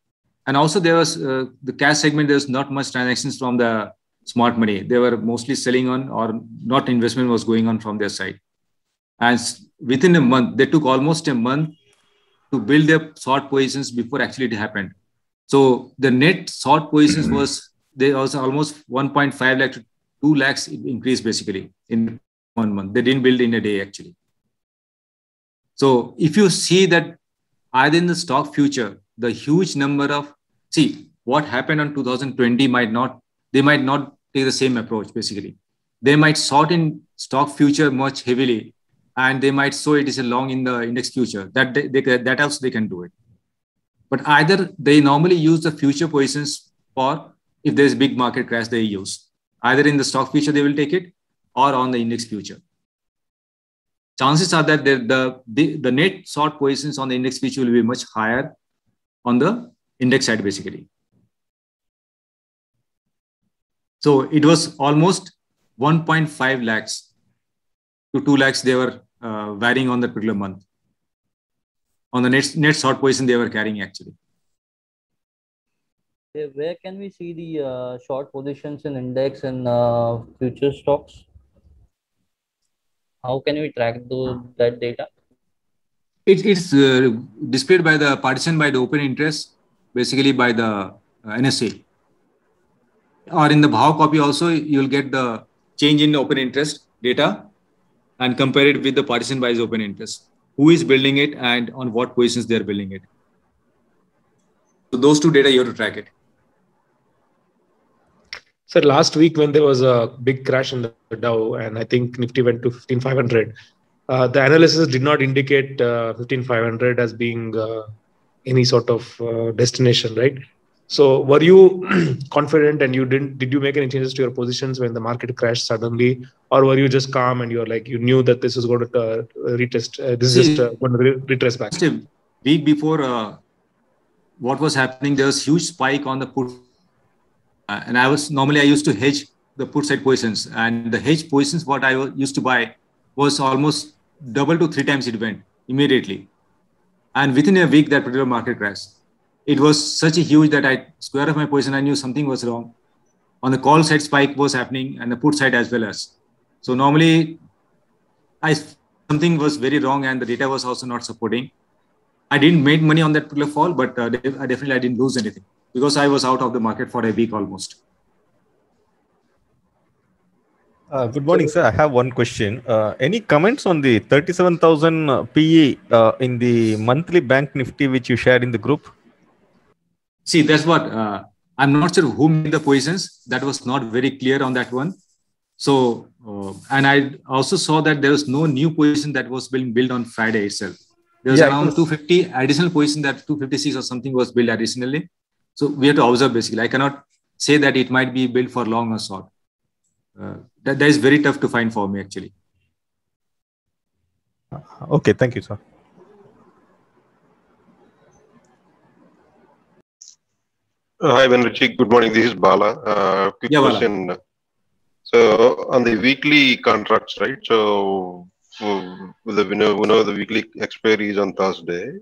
And also there was the cash segment, there was not much transactions from the smart money. They were mostly selling on, or not investment was going on from their side. And within a month, they took almost a month to build their short positions before actually it happened. So the net short positions was, they also almost 1.5 lakh to 2 lakhs increase basically in 1 month. They didn't build in a day actually. So if you see that either in the stock future, the huge number of, see what happened on 2020 they might not take the same approach basically. They might short in stock future much heavily, and they might show it is a long in the index future. That also they can do it. But either they normally use the future positions for, if there's big market crash, they use either in the stock future they will take it, or on the index future. Chances are that the net short positions on the index future will be much higher on the index side basically. So it was almost 1.5 lakhs to 2 lakhs they were varying on that particular month. On the net short position they were carrying actually. Where can we see the short positions in index and future stocks? How can we track that data? It's displayed by the partition by the open interest, basically by the NSE. Or in the Bhav copy also, you'll get the change in open interest data and compare it with the partition by open interest. Who is building it and on what positions they are building it. So those two data you have to track it. Sir, last week when there was a big crash in the Dow and I think Nifty went to 15,500, the analysis did not indicate 15,500 as being any sort of destination, right? So were you confident and did you make any changes to your positions when the market crashed suddenly, or were you just calm and you knew that this is going to retest, this is just going to retrace back? Just a week before what was happening, there was huge spike on the put. And I used to hedge the put side positions, and the hedge positions what I used to buy was almost double to 3 times it went immediately. And within a week, that particular market crashed. It was such a huge that I square off my position. I knew something was wrong. On the call side, spike was happening, and the put side as well as. So normally, something was very wrong, and the data was also not supporting. I didn't make money on that particular fall, but I didn't lose anything, because I was out of the market for a week almost. Good morning, sir. I have one question. Any comments on the 37,000 PE in the monthly bank Nifty which you shared in the group? See, that's what I'm not sure who made the positions. That was not very clear on that one. So, and I also saw that there was no new position that was being built on Friday itself. There was around 250 additional position, that 256 or something was built additionally. So we have to observe basically. I cannot say that it might be built for long or short. That is very tough to find for me actually. Okay, thank you, sir. Hi, Benrichi. Good morning. This is Bala. Quick question. Bala. So on the weekly contracts, right? So we know the weekly expiry is on Thursday,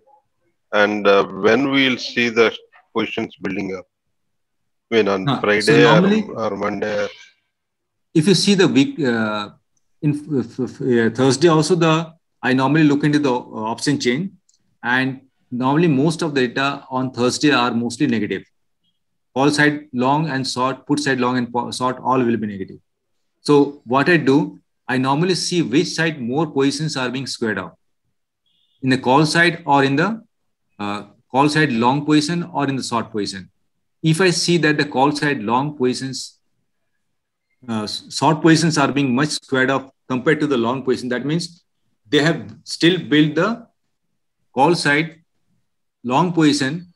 and when we'll see the positions building up? I mean, on Friday so normally, or Monday? If you see the week Thursday also, I normally look into the option chain, and normally most of the data on Thursday are mostly negative. Call side long and short, put side long and short, all will be negative. So what I do, I normally see which side more positions are being squared out. In the call side or in the call side long position or in the short position. If I see that the call side long positions, short positions are being much squared up compared to the long position, that means they have still built the call side long position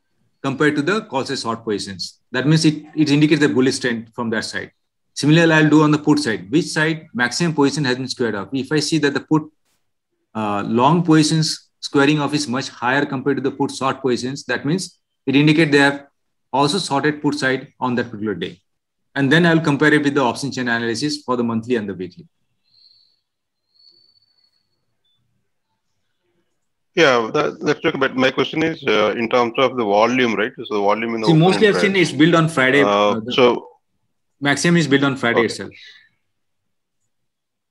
compared to the call side short positions. That means it indicates the bullish trend from that side. Similarly, I'll do on the put side, which side maximum position has been squared up. If I see that the put long positions squaring off is much higher compared to the put short positions, that means it indicates they have also sorted put side on that particular day. And then I'll compare it with the option chain analysis for the monthly and the weekly. Yeah, let's talk about. My question is in terms of the volume, right? So the volume in the mostly I've seen it's built on Friday. So maximum is built on Friday itself.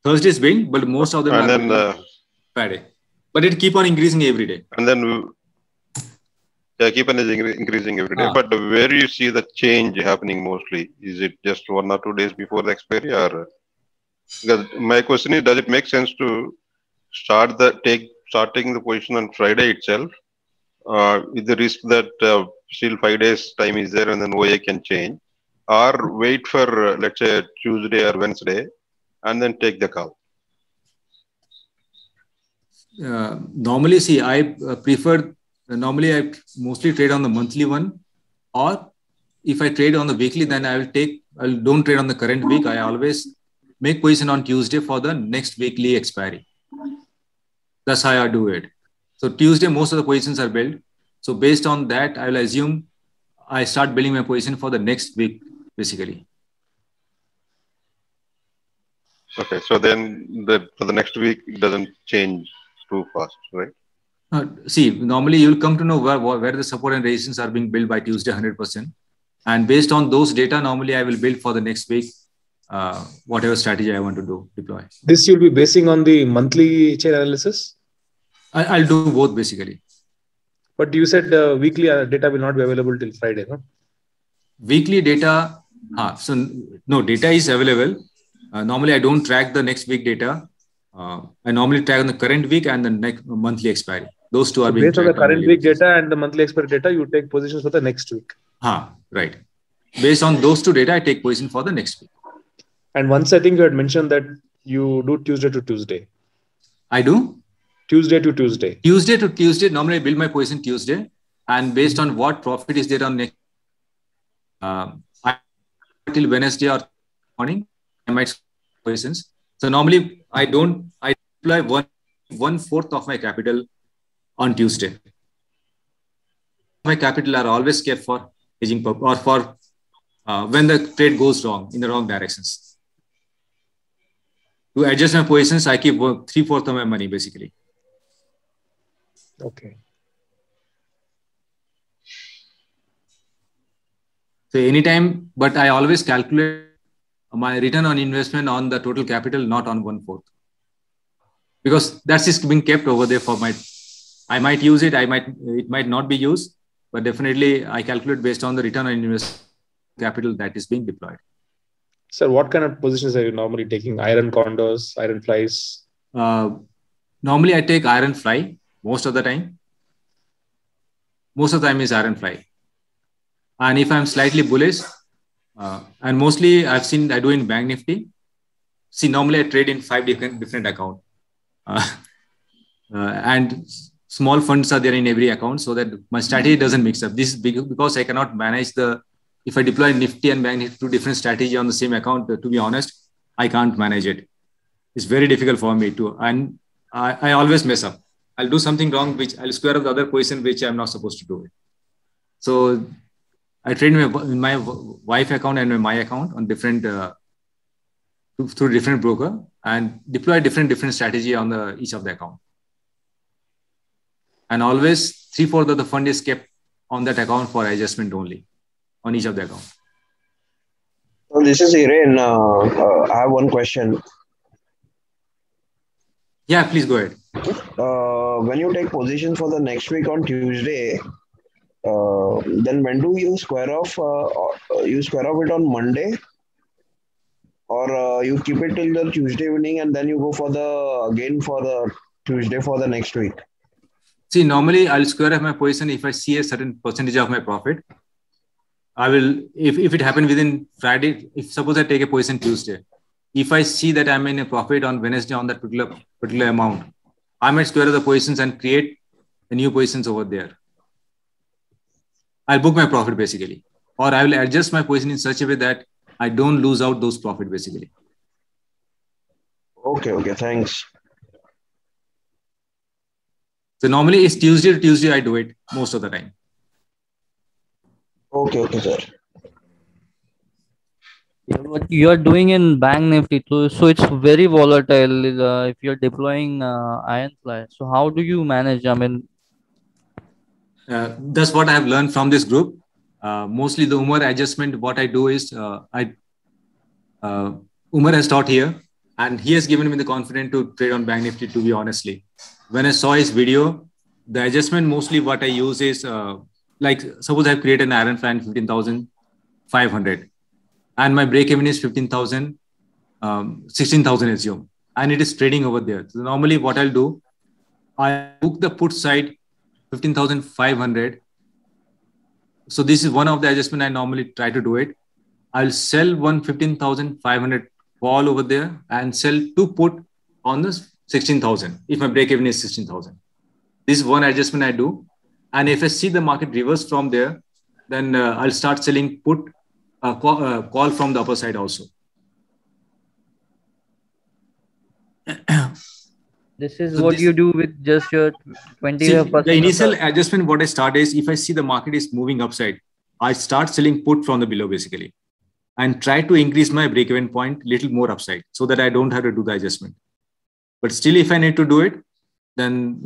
Thursday is built, but most of them are then, Friday. But it keep on increasing every day. And then keep on increasing every day. But where you see the change happening mostly, is it just 1 or 2 days before the expiry, or? Because my question is, does it make sense to starting the position on Friday itself, with the risk that still 5 days time is there and then OA can change, or wait for let's say Tuesday or Wednesday and then take the call? Normally, see, I prefer, normally I mostly trade on the monthly one, or if I trade on the weekly, then I don't trade on the current week. I always make position on Tuesday for the next weekly expiry. That's how I do it. So Tuesday, most of the positions are built. So based on that, I will assume I start building my position for the next week, basically. Okay, so then for the next week, it doesn't change too fast, right? See, normally you'll come to know where the support and resistance are being built by Tuesday 100%. And based on those data, normally I will build for the next week, whatever strategy I want to deploy. This you'll be basing on the monthly chain analysis? I'll do both basically. But you said weekly data will not be available till Friday, no? Weekly data, no, data is available. Normally, I don't track the next week data. I normally track on the current week and the next monthly expiry. Those two are being based on the current week data and the monthly expiry data, you take positions for the next week. Right. Based on those two data, I take position for the next week. And once I think you had mentioned that you do Tuesday to Tuesday. I do? Tuesday to Tuesday. Tuesday to Tuesday. Normally, I build my position Tuesday, and based on what profit is there on next till Wednesday or morning, I might positions. So normally, I deploy 1/4 of my capital on Tuesday. My capital are always kept for hedging purpose or for when the trade goes wrong in the wrong directions. To adjust my positions, I keep 3/4 of my money basically. Okay. So anytime, but I always calculate my return on investment on the total capital, not on 1/4, because that's just being kept over there for I might use it, it might not be used, but definitely I calculate based on the return on investment capital that is being deployed. Sir, what kind of positions are you normally taking? Iron condors, iron flies? Normally I take iron fly most of the time. Most of the time is iron fly. And if I'm slightly bullish, and mostly I've seen I do in Bank Nifty. See, normally I trade in 5 different accounts. And small funds are there in every account so that my strategy doesn't mix up. This is because I cannot manage if I deploy Nifty and Bank Nifty, 2 different strategy on the same account, to be honest, I can't manage it. It's very difficult for me to, and I always mess up. I'll do something wrong, which I'll square up the other position, which I'm not supposed to do it. So I trade in my wife account and my account on different through different broker and deploy different strategy on each of the account. And always 3/4 of the fund is kept on that account for adjustment only on each of the account. So this is Hiren. I have one question. Yeah, please go ahead. When you take position for the next week on Tuesday, then when do you square off? You square off it on Monday, or you keep it till the Tuesday evening and then you go for the Tuesday for the next week? See, normally I'll square off my position if I see a certain percentage of my profit. I will, if it happened within Friday, if suppose I take a position Tuesday, if I see that I'm in a profit on Wednesday on that particular amount, I might square off the positions and create a new positions over there. I'll book my profit basically, or I will adjust my position in such a way that I don't lose out those profit basically. Okay, thanks. So normally it's Tuesday to Tuesday I do it most of the time. Okay, sir. What you are doing in Bank Nifty too, so it's very volatile if you're deploying Ironfly. So how do you manage? I mean, that's what I have learned from this group. Mostly the Umar adjustment, what I do is Umar has taught here and he has given me the confidence to trade on Bank Nifty, to be honestly. When I saw his video, the adjustment mostly what I use is like suppose I have created an Ironfly in 15,500 and my break even is 15,000, 16,000 assume, and it is trading over there. So normally what I'll do, I book the put side 15,500. So this is one of the adjustment I normally try to do it. I'll sell 15,500 call over there and sell 2 put on the 16,000 if my break even is 16,000. This is one adjustment I do. And if I see the market reverse from there, then I'll start selling put call from the upper side also. This is so what you do with just your 20%. The initial adjustment, what I start is if I see the market is moving upside, I start selling put from the below basically and try to increase my break-even point little more upside so that I don't have to do the adjustment. But still, if I need to do it, then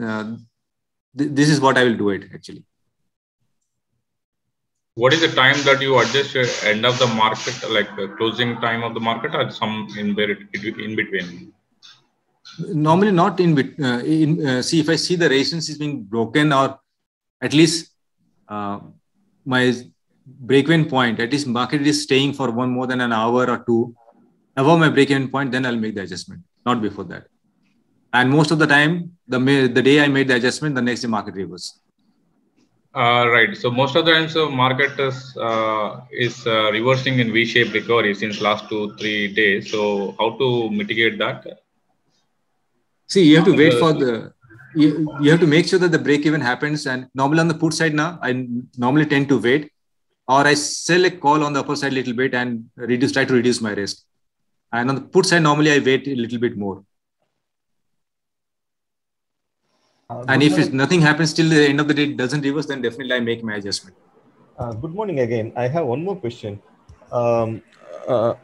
this is what I will do it actually. What is the time that you adjust end of the market, like the closing time of the market, or some in between? Normally not in between. See, if I see the resistance is being broken, or at least my break-even point, at least market is staying for more than an hour or two above my break-even point, then I'll make the adjustment, not before that. And most of the time, the day I made the adjustment, the next day market reverse. Right. So most of the time, so market is reversing in V-shaped recovery since last 2-3 days. So how to mitigate that? See, you have to wait for you have to make sure that the break even happens. And normally on the put side now, I normally tend to wait, or I sell a call on the upper side a little bit and try to reduce my risk. And on the put side, normally I wait a little bit more. And if nothing happens till the end of the day, it doesn't reverse, then definitely I make my adjustment. Good morning again. I have one more question.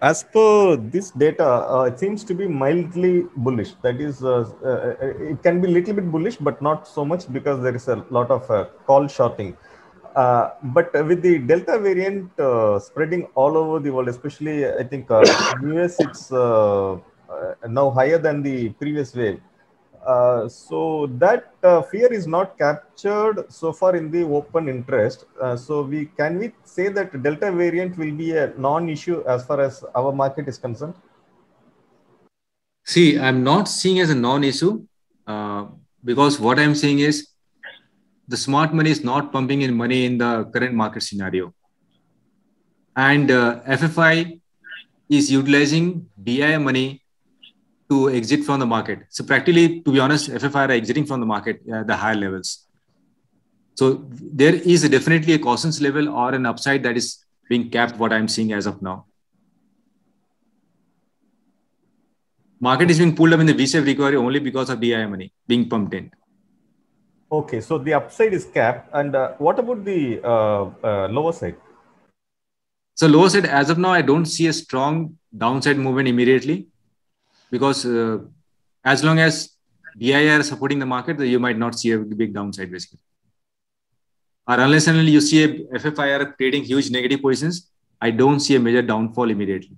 As per this data, it seems to be mildly bullish. That is, it can be a little bit bullish, but not so much because there is a lot of call shorting. But with the Delta variant spreading all over the world, especially I think US, it's now higher than the previous wave. So that fear is not captured so far in the open interest. So can we say that Delta variant will be a non-issue as far as our market is concerned? See, I'm not seeing as a non-issue because what I'm saying is the smart money is not pumping in money in the current market scenario. And FFI is utilizing DI money to exit from the market. So practically, to be honest, FFI are exiting from the market at the higher levels. So there is definitely a cautions level or an upside that is being capped, what I'm seeing as of now. Market is being pulled up in the V-shaped recovery only because of DI money being pumped in. Okay, so the upside is capped. And what about the lower side? So lower side, as of now, I don't see a strong downside movement immediately, because as long as DIR is supporting the market, you might not see a big downside basically. Or unless and only you see a FFIR creating huge negative positions, I don't see a major downfall immediately.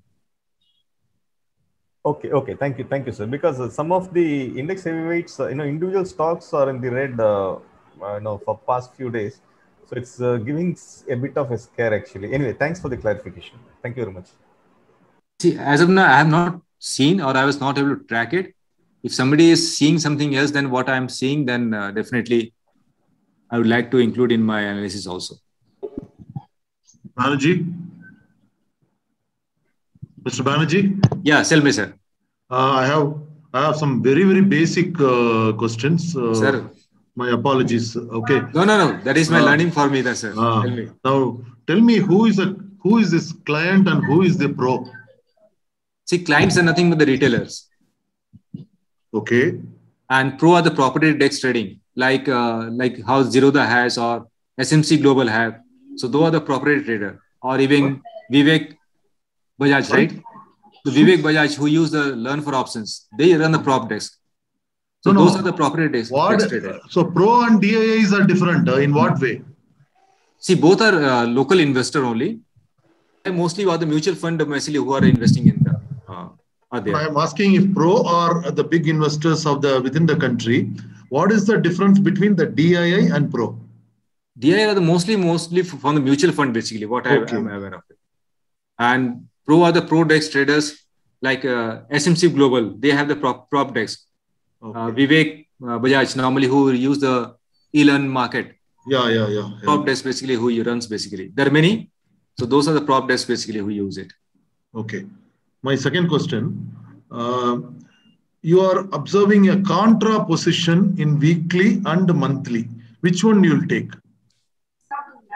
Okay. Thank you, sir. Because some of the index heavyweights, individual stocks are in the red, for past few days. So it's giving a bit of a scare actually. Anyway, thanks for the clarification. Thank you very much. See, as of now, I have not seen, or I was not able to track it. If somebody is seeing something else than what I'm seeing, then definitely I would like to include in my analysis also. Banerjee? Mr. Banerjee? Yeah, tell me, sir. I have some very, very basic questions. Sir. My apologies. Okay. No. That is my learning for me, sir. Tell me. Now, tell me who is this client and who is the pro? See, clients are nothing but the retailers. Okay. And pro are the proprietary DEX trading, like how Zerodha has or SMC Global have. So those are the proprietary trader, or even Vivek Bajaj, right? The Vivek Bajaj, who use the Learn for Options, they run the prop desk. So those are the proprietary DEX traders. So pro and DIIs are different. In what way? See, both are local investor only. Mostly are the mutual fund basically who are investing in the. I am asking if pro are the big investors of within the country. What is the difference between the DII and pro? DII are the mostly from the mutual fund basically. What I am aware of it. And pro are the pro DEX traders like SMC Global. They have the prop DEX. Vivek Bajaj normally who use the e-learn market. Yeah. Prop desk basically who he runs basically. There are many. So those are the prop desks basically who use it. Okay. My second question. You are observing a contra position in weekly and monthly. Which one you will take?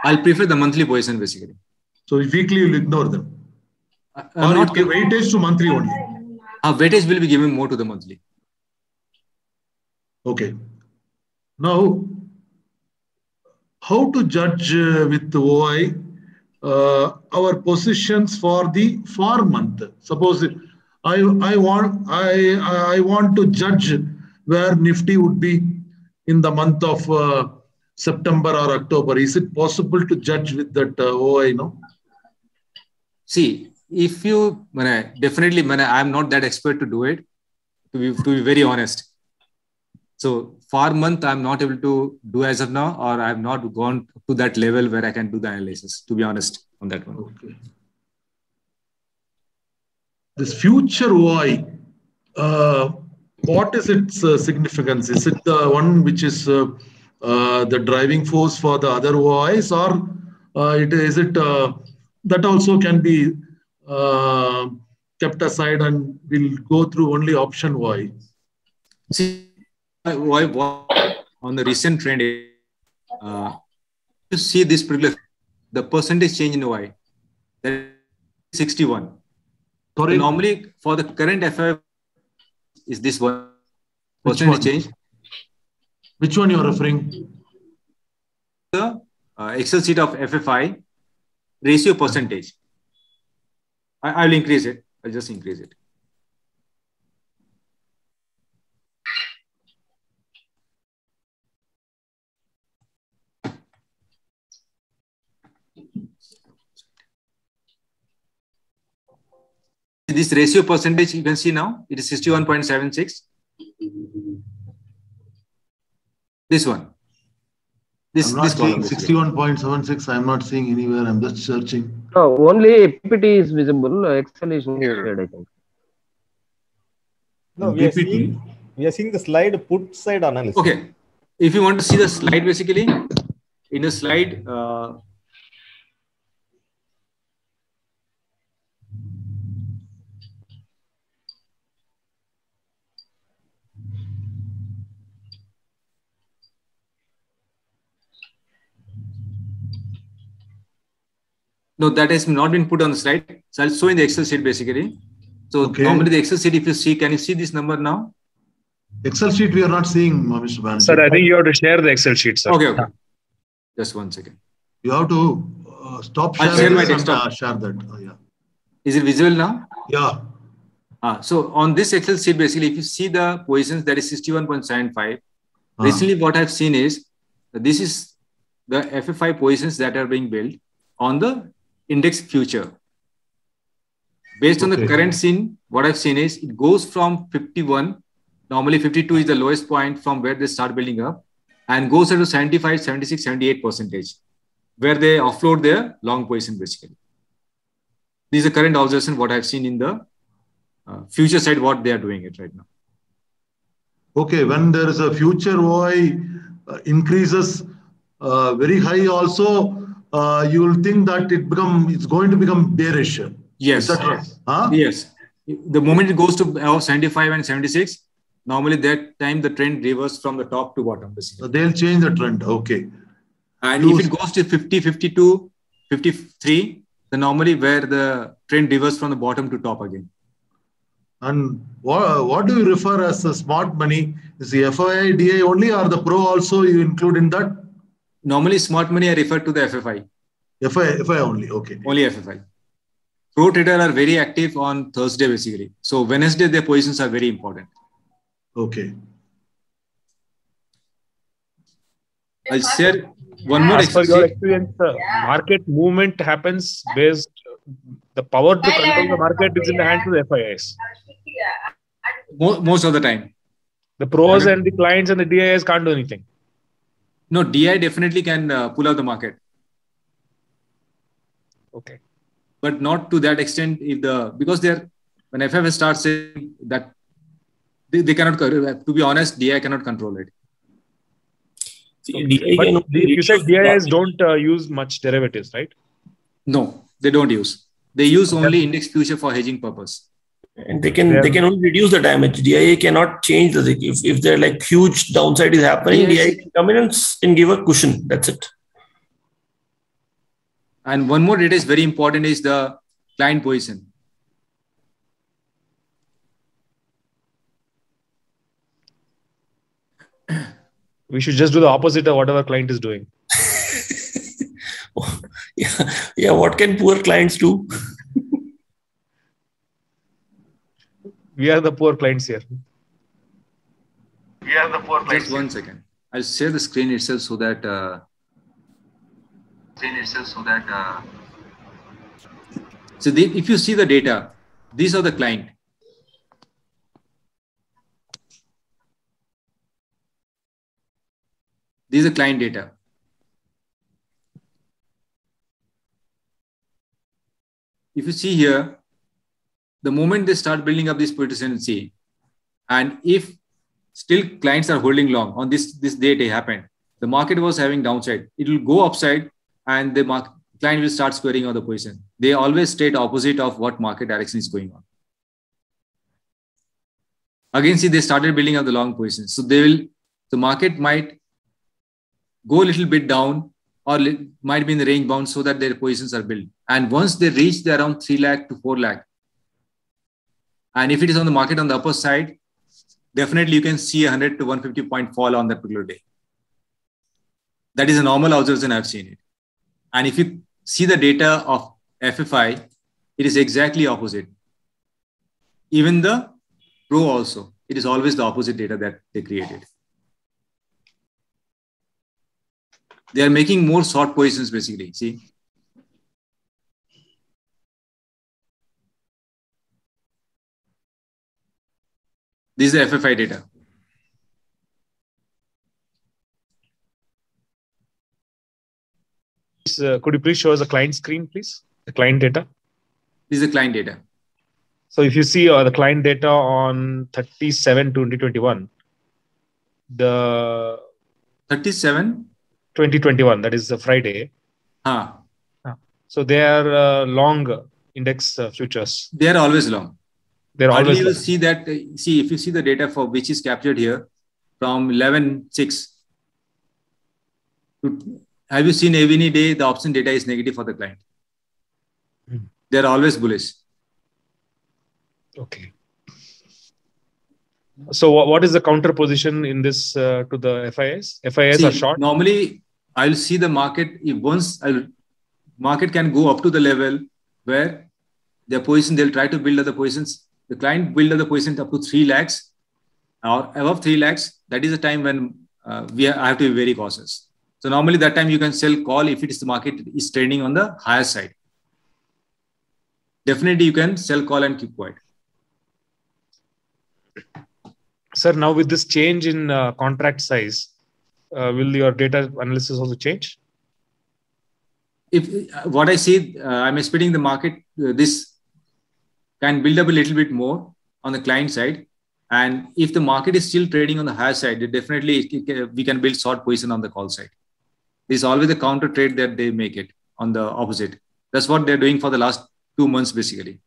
I'll prefer the monthly position basically. So weekly you'll ignore them. Or not give weightage to monthly only. Weightage will be given more to the monthly. Okay. Now, how to judge with OI our positions for the month? Suppose I want to judge where Nifty would be in the month of September or October. Is it possible to judge with that OI? No. See, if you definitely, I'm not that expert to do it. To be very honest. So for month, I'm not able to do as of now, or I've not gone to that level where I can do the analysis, to be honest on that one. Okay. This future OI, what is its significance? Is it the one which is the driving force for the other OIs, or is it that also can be kept aside and will go through only option OI? See, on the recent trend, you see this particular, the percentage change in OI, that is 61. Sorry? Normally, for the current FI, is this one percentage change? Which one you are referring? The Excel sheet of FFI ratio percentage. I will increase it. I'll just increase it. This ratio percentage you can see now, it is 61.76. This one. I'm not seeing 61.76. I'm not seeing anywhere. I'm just searching. No, only PPT is visible. Excel is here, I think. No, we are seeing the slide put side analysis. Okay. If you want to see the slide, basically, in a slide, no, that has not been put on the slide. So I'll show in the Excel sheet basically. So normally the Excel sheet, if you see, can you see this number now? Excel sheet we are not seeing, Mr. Banerjee. Sir, I think you have to share the Excel sheet, sir. Okay. Just one second. You have to Stop I'll share sharing my this and desktop. share that. Yeah. Is it visible now? Yeah. So on this Excel sheet, basically, if you see the positions, that is 61.75. Recently, what I've seen is this is the FFI positions that are being built on the index future. Based on the current scene, what I've seen is it goes from 51. Normally, 52 is the lowest point from where they start building up, and goes up to 75, 76, 78%, where they offload their long position basically. This is the current observation what I've seen in the future side, what they are doing it right now. Okay, when there is a future OI increases very high also, you will think that it's going to become bearish. Yes. Is that right? Huh? Yes. The moment it goes to 75 and 76, normally that time the trend reverses from the top to bottom. Basically. So they'll change the trend. Okay. And if it goes to 50, 52, 53, then normally where the trend reverses from the bottom to top again. And what do you refer as the smart money? Is the FII, DI only, or the Pro also you include in that? Normally smart money I refer to the FFI. FI only, okay. Only FFI. Pro trader are very active on Thursday basically. So Wednesday their positions are very important. Okay. I'll share one more. As per your experience, market movement happens based. The power to control the market is in the hands of the FIIs. Most of the time. The pros and the clients and the DIs can't do anything. No, DI definitely can pull out the market. Okay. But not to that extent because when FFI starts saying that they cannot, to be honest, DI cannot control it. You said DIs don't use much derivatives, right? No, they don't use. They use only index future for hedging purpose. And they can only reduce the damage. DIA cannot change the if there like huge downside is happening, DIA can come in and give a cushion. That's it. And one more data is very important is the client position. We should just do the opposite of whatever client is doing. Yeah, what can poor clients do? We are the poor clients here. Just 1 second. I'll share the screen itself so that. So if you see the data, these are the client. These are client data. If you see here, the moment they start building up this potency, and if still clients are holding long on this date it happened, the market was having downside, it will go upside and the client will start squaring on the position. They always state opposite of what market direction is going on. Again, see, they started building up the long positions. So the market might go a little bit down or might be in the range bound so that their positions are built. And once they reach the around 3 lakh to 4 lakh, and if it is on the market on the upper side, definitely you can see 100 to 150 point fall on that particular day. That is a normal observation I've seen it. And if you see the data of FFI, it is exactly opposite. Even the Pro also, it is always the opposite data that they created. They are making more short positions basically, see. This is the FFI data. Could you please show us the client screen, please? The client data. This is the client data. So if you see the client data on 37/2021, the 37/2021, that is the Friday. So they are long index futures. They are always long. They're always. You will see that. See, if you see the data for which is captured here from 11/6. Have you seen every day the option data is negative for the client? They're always bullish. Okay. So what is the counter position in this to the FIS? FIS are short? Normally, I'll see the market. Once I'll market can go up to the level where their position, they'll try to build other positions. The client build other positions up to 3 lakhs or above 3 lakhs. That is the time when I have to be very cautious. So normally that time you can sell call if it is the market is trading on the higher side. Definitely you can sell call and keep quiet. Sir, now with this change in contract size, will your data analysis also change? If what I see, I'm expecting the market, this can build up a little bit more on the client side. And if the market is still trading on the higher side, definitely we can build short position on the call side. There's always a counter trade that they make it on the opposite. That's what they're doing for the last 2 months, basically.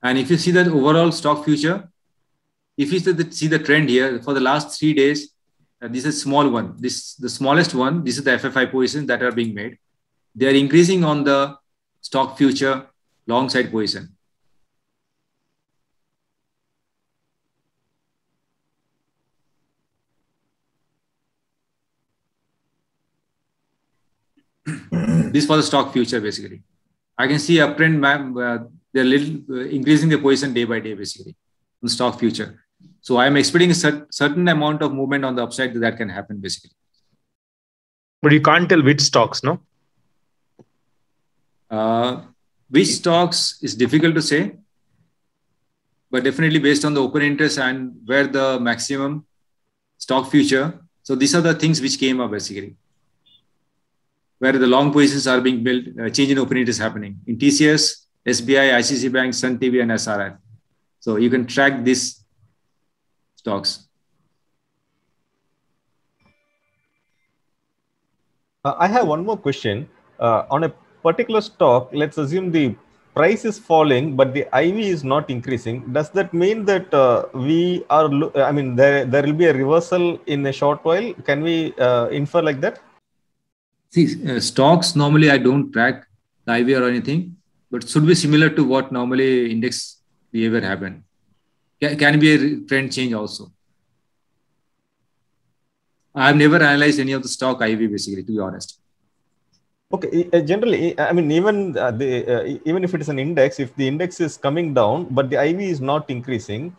And if you see that overall stock future, if you see the trend here for the last 3 days, this is a small one. The smallest one. This is the FFI positions that are being made. They are increasing on the stock future long side position. This for the stock future, basically. I can see uptrend, they're increasing the position day by day, basically, on stock future. So I'm expecting a certain amount of movement on the upside that can happen, basically. But you can't tell which stocks, no? Which stocks is difficult to say, but definitely based on the open interest and where the maximum stock future. So these are the things which came up, basically, where the long positions are being built, change in open interest happening in TCS, SBI, ICICI Bank, Sun TV, and SRI. So you can track these stocks. I have one more question. On a particular stock, let's assume the price is falling, but the IV is not increasing. Does that mean that there will be a reversal in a short while? Can we infer like that? See, stocks, normally I don't track the IV or anything, but it should be similar to what normally index behavior happen. Can be a trend change also. I've never analyzed any of the stock IV, basically, to be honest. Okay, generally, I mean, even if it is an index, if the index is coming down, but the IV is not increasing,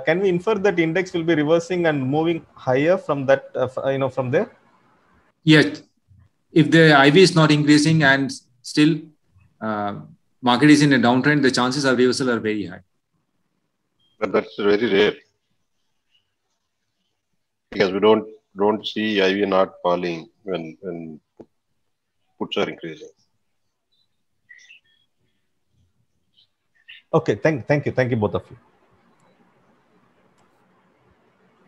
can we infer that the index will be reversing and moving higher from that, from there? Yes. If the IV is not increasing and still market is in a downtrend, the chances of reversal are very high. But that's very rare. Because we don't see IV not falling when puts are increasing. Okay, thank you both of you.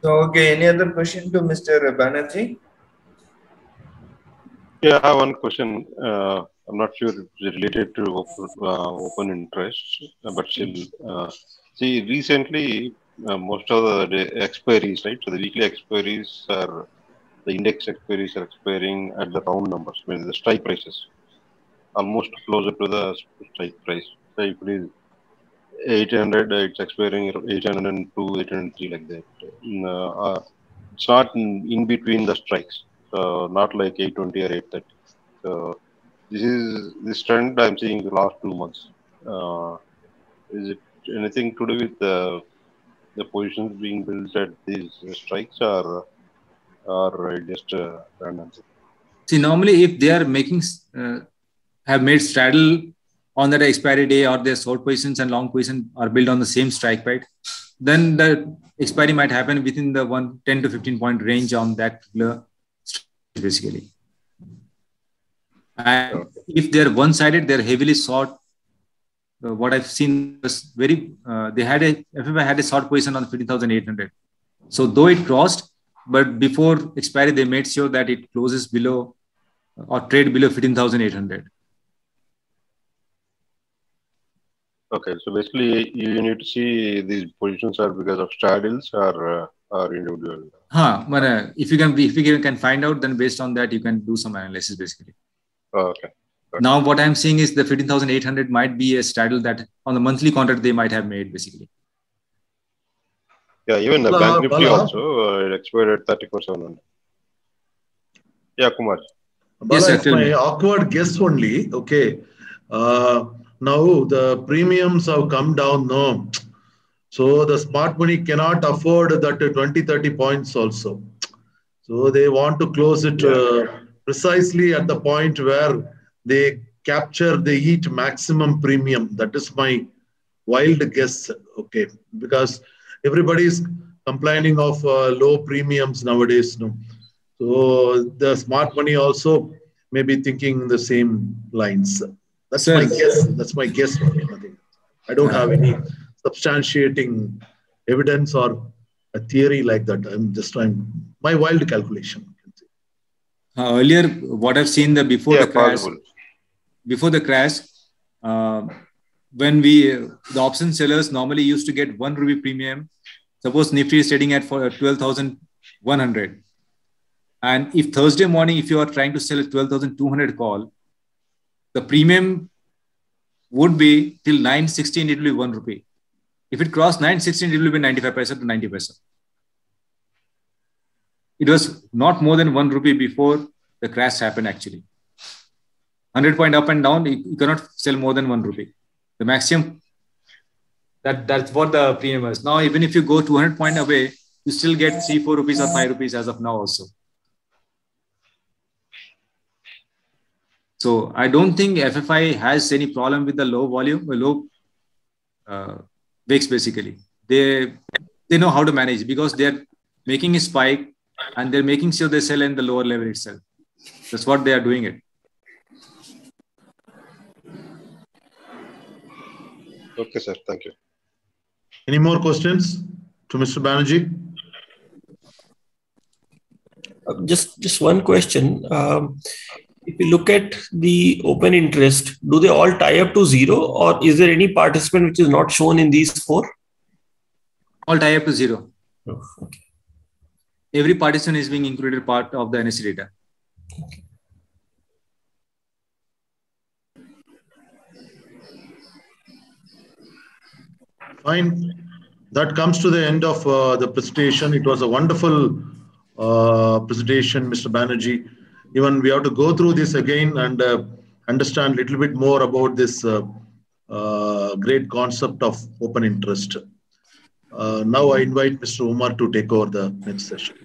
So, okay, any other question to Mr. Banerjee? Yeah, I have one question. I'm not sure if it's related to open interest, but still, see, recently most of the expiries, right? So the weekly expiries are, the index expiries are expiring at the round numbers, I mean the strike prices, almost closer to the strike price. So if it is 800, it's expiring at 802, 803 like that. It's not in between the strikes. Not like 820 or 830. So this trend I'm seeing the last 2 months. Is it anything to do with the positions being built at these strikes, or just random? See, normally if they are making have made straddle on that expiry day, or their short positions and long position are built on the same strike price, then the expiry might happen within the 10 to 15 point range on that particular, basically. And if they're one-sided, they're heavily short. What I've seen was FFI had a short position on 15,800. So though it crossed, but before expiry, they made sure that it closes below or trade below 15,800. Okay, so basically you need to see these positions are because of straddles or individual. But if you can find out, then based on that you can do some analysis, basically. Okay. Now what I'm seeing is the 15,800 might be a straddle that on the monthly contract they might have made, basically. Yeah, even the Bank Nifty also it expired at 34,700. Yeah, Kumar. Bala, Yes, sir, it's tell my me. awkward guess only. Okay. Now the premiums have come down. No. So the smart money cannot afford that 20, 30 points also. So they want to close it precisely at the point where they eat maximum premium. That is my wild guess. Okay. Because everybody is complaining of low premiums nowadays. No. So the smart money also may be thinking the same lines. That's Sir, my guess. That's my guess. Nothing. I don't have any substantiating evidence or a theory like that. I'm just trying my wild calculation. Earlier, what I've seen before the crash, when the option sellers normally used to get 1 rupee premium. Suppose Nifty is trading at 12,100. And if Thursday morning, if you are trying to sell a 12,200 call, the premium would be till 9:16, it will be 1 rupee. If it crossed 9:16, it will be 95 paisa to 90 paisa. It was not more than 1 rupee before the crash happened actually. 100 point up and down, you cannot sell more than 1 rupee. The maximum, that's what the premium is. Now, even if you go 200 point away, you still get 3, 4 rupees or 5 rupees as of now also. So I don't think FFI has any problem with the low volume, low wicks basically. They know how to manage because they're making a spike and they're making sure they sell in the lower level itself. That's what they are doing it. Okay, sir. Thank you. Any more questions to Mr. Banerjee? Just one question. If you look at the open interest, do they all tie up to 0 or is there any participant which is not shown in these 4? All tie up to 0. Oh, okay. Every participant is being included part of the NSE data. Okay. Fine. That comes to the end of the presentation. It was a wonderful presentation, Mr. Banerjee. Even we have to go through this again and understand a little bit more about this great concept of open interest. Now I invite Mr. Umar to take over the next session.